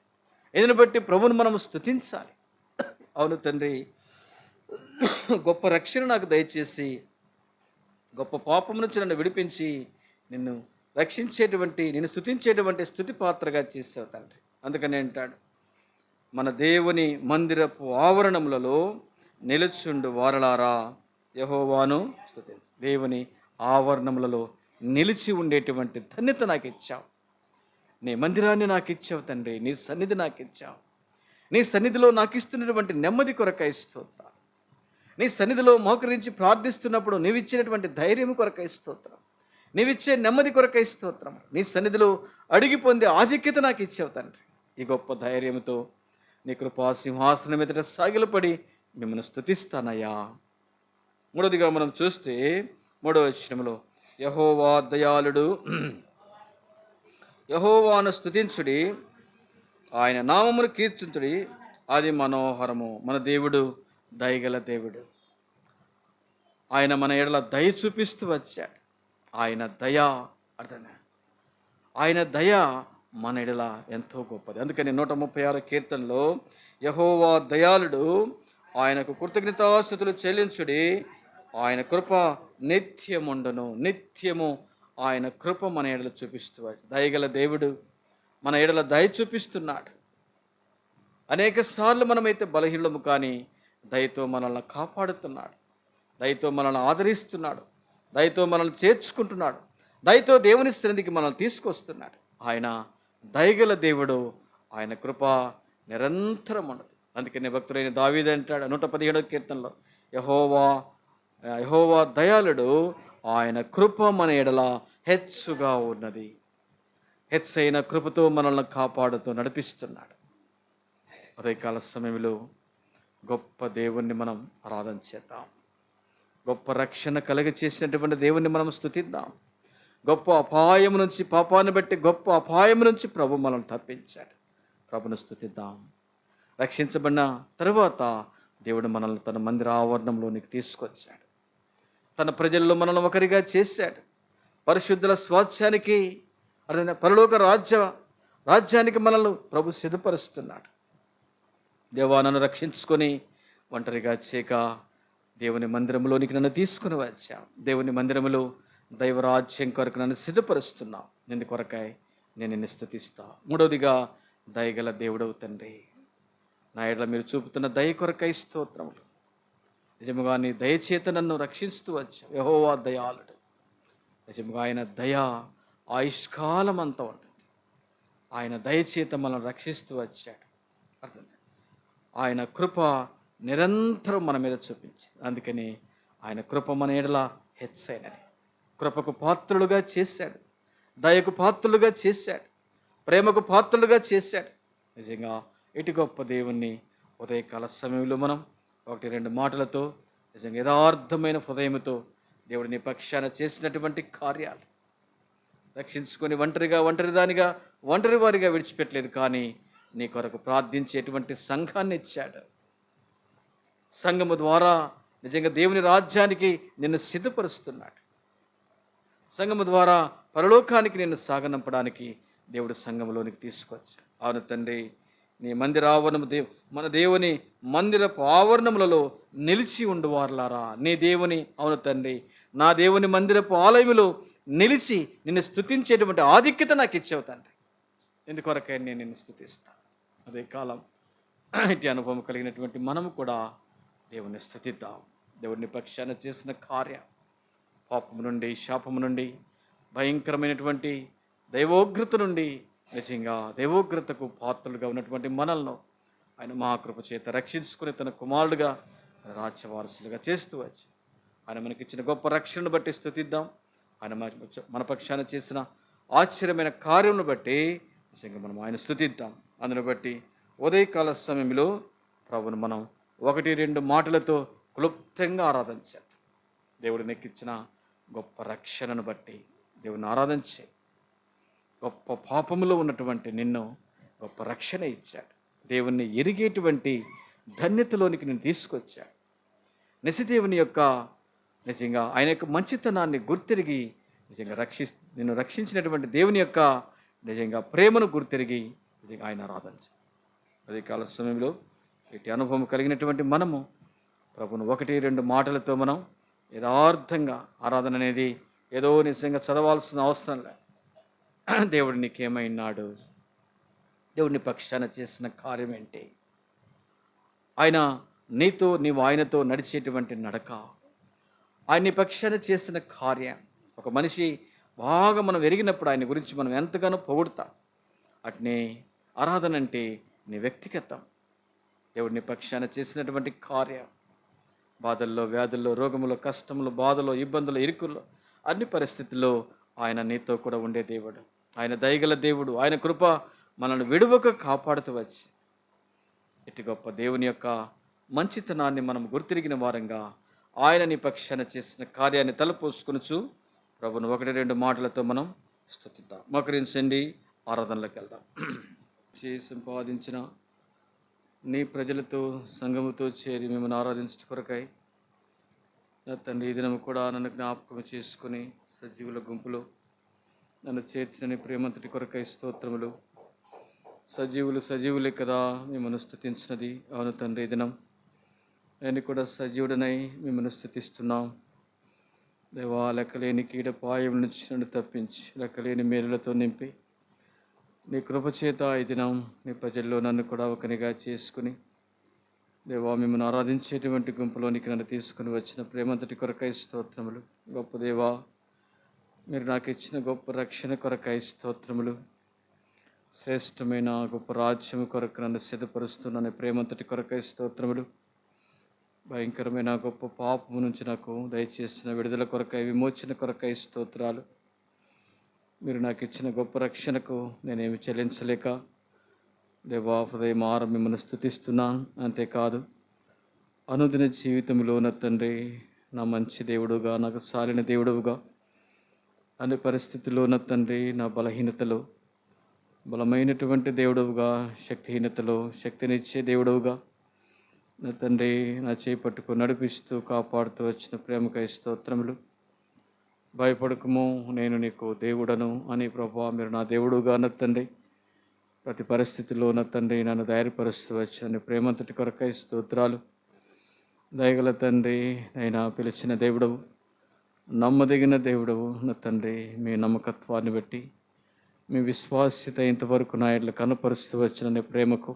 ఎందుని బట్టి ప్రభుని మనం స్తుతించాలి. అవును తండ్రి, గొప్ప రక్షణ నాకు దయచేసి గొప్ప పాపం నుంచి నన్ను విడిపించి నిన్ను రక్షించేటువంటి, నిన్ను స్తుతించేటువంటి స్తుతి పాత్రగా చేసావు తండ్రి. అందుకని అంటాడు, మన దేవుని మందిరపు ఆవరణములలో నిలుచుండు వారలారా యెహోవాను స్తుతించు. దేవుని ఆవరణములలో నిలిచి ఉండేటువంటి ధన్యత నాకు ఇచ్చావు. నీ మందిరాన్ని నాకు ఇచ్చావు తండ్రి, నీ సన్నిధి నాకు ఇచ్చావు. నీ సన్నిధిలో నాకు ఇస్తున్నటువంటి నెమ్మది కొరకై స్తోత్రం. నీ సన్నిధిలో మోకరించి ప్రార్థిస్తున్నప్పుడు నీవిచ్చినటువంటి ధైర్యం కొరకై స్తోత్రం, నీవిచ్చే నెమ్మది కొరకై స్తోత్రం. నీ సన్నిధిలో అడిగి పొందే ఆధిక్యత నాకు ఇచ్చావు తండ్రి. ఈ గొప్ప ధైర్యంతో నీ కృపా సింహాసనం ఎదుట సాగిలపడి మిమ్మల్ని స్తుతిస్తానయ్యా. మూడవదిగా మనం చూస్తే 3వ వచనంలో యెహోవా దయాళుడు, యెహోవాను స్తుతించుడి, ఆయన నామమును కీర్తించుడి, అది మనోహరము. మన దేవుడు దయగల దేవుడు. ఆయన మన ఎడల దయ చూపిస్తూ వచ్చాడు. ఆయన దయ అర్థమే, ఆయన దయ మన ఎడల ఎంతో గొప్పది. అందుకని 136 కీర్తనలో యెహోవా దయాళుడు, ఆయనకు కృతజ్ఞతాస్తుతులు చెల్లించుడి, ఆయన కృప నిత్యముండును. నిత్యము ఆయన కృప మన ఎడల చూపిస్తూ, దయగల దేవుడు మన ఎడల దయ చూపిస్తున్నాడు. అనేక సార్లు మనమైతే బలహీనము, కానీ దయతో మనల్ని కాపాడుతున్నాడు, దయతో మనల్ని ఆదరిస్తున్నాడు, దయతో మనల్ని చేర్చుకుంటున్నాడు, దయతో దేవుని సన్నిధికి మనల్ని తీసుకొస్తున్నాడు. ఆయన దయగల దేవుడు, ఆయన కృప నిరంతరం ఉన్నది. అందుకనే భక్తుడైన దావీదు అంటాడు 117వ కీర్తనలో, యెహోవా యెహోవా దయాళుడు, ఆయన కృప మన ఎడల హెచ్చుగా ఉన్నది. హెచ్చైన కృపతో మనల్ని కాపాడుతూ నడిపిస్తున్నాడు. ఉదయకాల సమయంలో గొప్ప దేవుణ్ణి మనం ఆరాధన చేద్దాం. గొప్ప రక్షణ కలుగ చేసినటువంటి దేవుణ్ణి మనం స్తుతిద్దాం. గొప్ప అపాయం నుంచి, పాపాన్ని బట్టి గొప్ప అపాయం నుంచి ప్రభు మనల్ని తప్పించాడు. ప్రభును స్తుతిద్దాం. రక్షించబడిన తరువాత దేవుడు మనల్ని తన మందిర ఆవరణంలోనికి తీసుకొచ్చాడు. తన ప్రజల్లో మనల్ని ఒకరిగా చేశాడు. పరిశుద్ధుల స్వాస్థ్యానికి, అదే పరలోక రాజ్యానికి మనల్ని ప్రభు సిద్ధపరుస్తున్నాడు. దేవా, నన్ను రక్షించుకొని ఒంటరిగా చేయక దేవుని మందిరంలోనికి నన్ను తీసుకుని వచ్చాం. దేవుని మందిరములో దైవరాజ్యం కొరకు నన్ను సిద్ధపరుస్తున్నాం. నిన్ను కొరకాయ నేను నిన్ను స్తుతిస్తా. మూడవదిగా, దయగల దేవుడవు తండ్రి, నా ఎడల మీరు చూపుతున్న దయ కొరకై స్తోత్రములు. నిజముగా నీ దయచేత నన్ను రక్షిస్తూ వచ్చావు. యెహోవా దయాళుడు. నిజముగా ఆయన దయ ఆయుష్కాలం అంతా ఉంటుంది. ఆయన దయచేత మనల్ని రక్షిస్తూ వచ్చాడు. అర్థం, ఆయన కృప నిరంతరం మన మీద చూపించింది. అందుకని ఆయన కృప మన ఎడల హెచ్చైనది. కృపకు పాత్రులుగా చేశాడు, దయకు పాత్రులుగా చేశాడు, ప్రేమకు పాత్రులుగా చేశాడు. నిజంగా ఇటు గొప్ప దేవుణ్ణి ఉదయకాల సమయంలో మనం 1-2 మాటలతో, నిజంగా యథార్థమైన హృదయంతో దేవుడిని పక్షాన చేసినటువంటి కార్యాలు, రక్షించుకొని ఒంటరిదానిగా ఒంటరి వారిగా విడిచిపెట్టలేదు, కానీ నీ కొరకు ప్రార్థించేటువంటి సంఘాన్ని ఇచ్చాడు. సంఘము ద్వారా నిజంగా దేవుని రాజ్యానికి నిన్ను సిద్ధపరుస్తున్నాడు. సంఘము ద్వారా పరలోకానికి నిన్ను సాగనంపడానికి దేవుడు సంఘంలోనికి తీసుకొచ్చాడు. అవును తండ్రి, నీ మందిర ఆవరణము మన దేవుని మందిరపు ఆవరణములలో నిలిచి ఉండువారులారా, నీ దేవుని, అవును తండ్రి, నా దేవుని మందిరపు ఆలయములో నిలిచి నిన్ను స్తుతించేటువంటి ఆధిక్యత నాకు ఇచ్చావు తండ్రి. ఎందుకొరకై నేను నిన్ను స్తుతిస్తాను. అదే కాలం ఇటు అనుభవం కలిగినటువంటి మనము కూడా దేవుని స్తుతిద్దాం. దేవుని పక్షాన చేసిన కార్యం, పాపము నుండి, శాపము నుండి, భయంకరమైనటువంటి దైవోగ్రత నుండి, నిజంగా దైవోగ్రతకు పాత్రలుగా ఉన్నటువంటి మనల్ని ఆయన మహాకృప చేత రక్షించుకుని తన కుమారుడుగా, రాజ్యవారసులుగా చేస్తూ వచ్చి ఆయన మనకిచ్చిన గొప్ప రక్షణను బట్టి స్తుతిద్దాం. ఆయన మన పక్షాన చేసిన ఆశ్చర్యమైన కార్యమును బట్టి నిజంగా మనం ఆయన స్తుతిద్దాం. అందును బట్టి ఉదయకాల సమయంలో ప్రభును మనం 1-2 మాటలతో క్లుప్తంగా ఆరాధించాలి. దేవుడు నెక్కిచ్చిన గొప్ప రక్షణను బట్టి దేవుని ఆరాధించే, గొప్ప పాపములో ఉన్నటువంటి నిన్ను గొప్ప రక్షణ ఇచ్చాడు. దేవుణ్ణి ఎరిగేటువంటి ధన్యతలోనికి నేను తీసుకొచ్చాడు. నిజదేవుని యొక్క, నిజంగా ఆయన యొక్క మంచితనాన్ని గుర్తిరిగి, నిజంగా నిన్ను రక్షించినటువంటి దేవుని యొక్క నిజంగా ప్రేమను గుర్తిరిగి నిజంగా ఆయన ఆరాధించాలి. అదే కాల సమయంలో ఇటు అనుభవం కలిగినటువంటి మనము ప్రభును 1-2 మాటలతో మనం యథార్థంగా, ఆరాధన అనేది ఏదో నిజంగా చదవాల్సిన అవసరం లేదు. దేవుడు నీకేమైనాడు, దేవుడిని పక్షాన చేసిన కార్యం ఏంటి, ఆయన నీతో, నీవు ఆయనతో నడిచేటువంటి నడక, ఆయన్ని పక్షాన చేసిన కార్యం. ఒక మనిషి బాగా మనం ఎరిగినప్పుడు ఆయన గురించి మనం ఎంతగానో పొగుడుతాం. అట్నే ఆరాధన అంటే నీ వ్యక్తిగతం, దేవుడిని పక్షాన చేసినటువంటి కార్యం. బాధల్లో, వ్యాధుల్లో, రోగములో, కష్టములు, బాధలో, ఇబ్బందులు, ఇరుకుల్లో, అన్ని పరిస్థితుల్లో ఆయన నీతో కూడా ఉండే దేవుడు. ఆయన దయగల దేవుడు. ఆయన కృప మనల్ని విడువక కాపాడుతూ వచ్చి ఇటు గొప్ప దేవుని యొక్క మంచితనాన్ని మనం గుర్తిరిగిన వారంగా ఆయన నీ పక్షాన చేసిన కార్యాన్ని తలపోసుకొనుచు ప్రభును 1-2 మాటలతో మనం స్తుతిద్దాం. మోకరించండి, ఆరాధనలోకి వెళ్దాం. సంపాదించిన నీ ప్రజలతో, సంఘముతో చేరి మిమ్మల్ని ఆరాధించట కొరకై నా తండ్రి, ఈ దినము కూడా నన్ను జ్ఞాపకం చేసుకుని సజీవుల గుంపులో నన్ను చేర్చిన నీ ప్రేమంతటి కొరకై స్తోత్రములు. సజీవులే కదా మిమ్మల్ని స్తుతించినది. అవును తండ్రి, ఈ దినం నేను కూడా సజీవుడనై మిమ్మల్ని స్తుతిస్తున్నాం. దేవా, లెక్కలేని కీడపాయం నుంచి నన్ను తప్పించి లెక్కలేని మేలులతో నింపి నీ కృపచేత ఈ దినం నీ ప్రజల్లో నన్ను కూడా ఒకనిగా చేసుకుని దేవా, మిమ్మల్ని ఆరాధించేటువంటి గుంపులోనికి నన్ను తీసుకుని వచ్చిన ప్రేమంతటి కొరకై స్తోత్రములు. గొప్ప దేవా, మీరు నాకు ఇచ్చిన గొప్ప రక్షణ కొరకై స్తోత్రములు. శ్రేష్టమైన గొప్ప రాజ్యము కొరకు నన్ను సిద్ధపరుస్తున్న ప్రేమంతటి కొరకై స్తోత్రములు. భయంకరమైన గొప్ప పాపము నుంచి నాకు దయచేసిన విడుదల కొరకై, విమోచన కొరకై స్తోత్రాలు. మీరు నాకు ఇచ్చిన గొప్ప రక్షణకు నేనేమి చెల్లించలేక దేవా, హృదయమార మిమ్మల్ని స్తుతిస్తున్నాను. అంతేకాదు, అనుదిన జీవితంలో నా తండ్రి, నా మంచి దేవుడుగా, నాకు సాలిన దేవుడుగా, అన్ని పరిస్థితుల్లో నా తండ్రి, నా బలహీనతలో బలమైనటువంటి దేవుడుగా, శక్తిహీనతలో శక్తినిచ్చే దేవుడుగా నా తండ్రి నా చేపట్టుకు నడిపిస్తూ కాపాడుతూ వచ్చిన ప్రేమకై స్తోత్రములు. భయపడకము, నేను నీకు దేవుడను అని ప్రభా, మీరు నా దేవుడుగా నా తండ్రి ప్రతి పరిస్థితిలో నా తండ్రి నన్ను ధైర్యపరుస్తూ వచ్చిన ప్రేమంతటి కొరకై స్తోత్రాలు. దయగల తండ్రి, అయినా పిలిచిన దేవుడవు, నమ్మదగిన దేవుడవు నా తండ్రి. మీ నమ్మకత్వాన్ని బట్టి, మీ విశ్వాస్యత ఇంతవరకు నా ఇట్లా కనపరుస్తూ వచ్చిన ప్రేమకు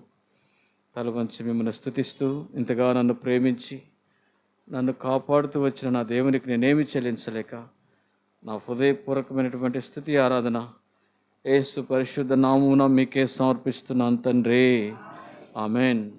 తల వంచి మిమ్మల్ని స్తుతిస్తూ, ఇంతగా నన్ను ప్రేమించి నన్ను కాపాడుతూ వచ్చిన నా దేవునికి నేనేమి చెల్లించలేక నా హృదయపూర్వకమైనటువంటి స్తుతి ఆరాధన యేసు పరిశుద్ధ నామమున మీకే సమర్పిస్తున్నాను తండ్రి. ఆమెన్.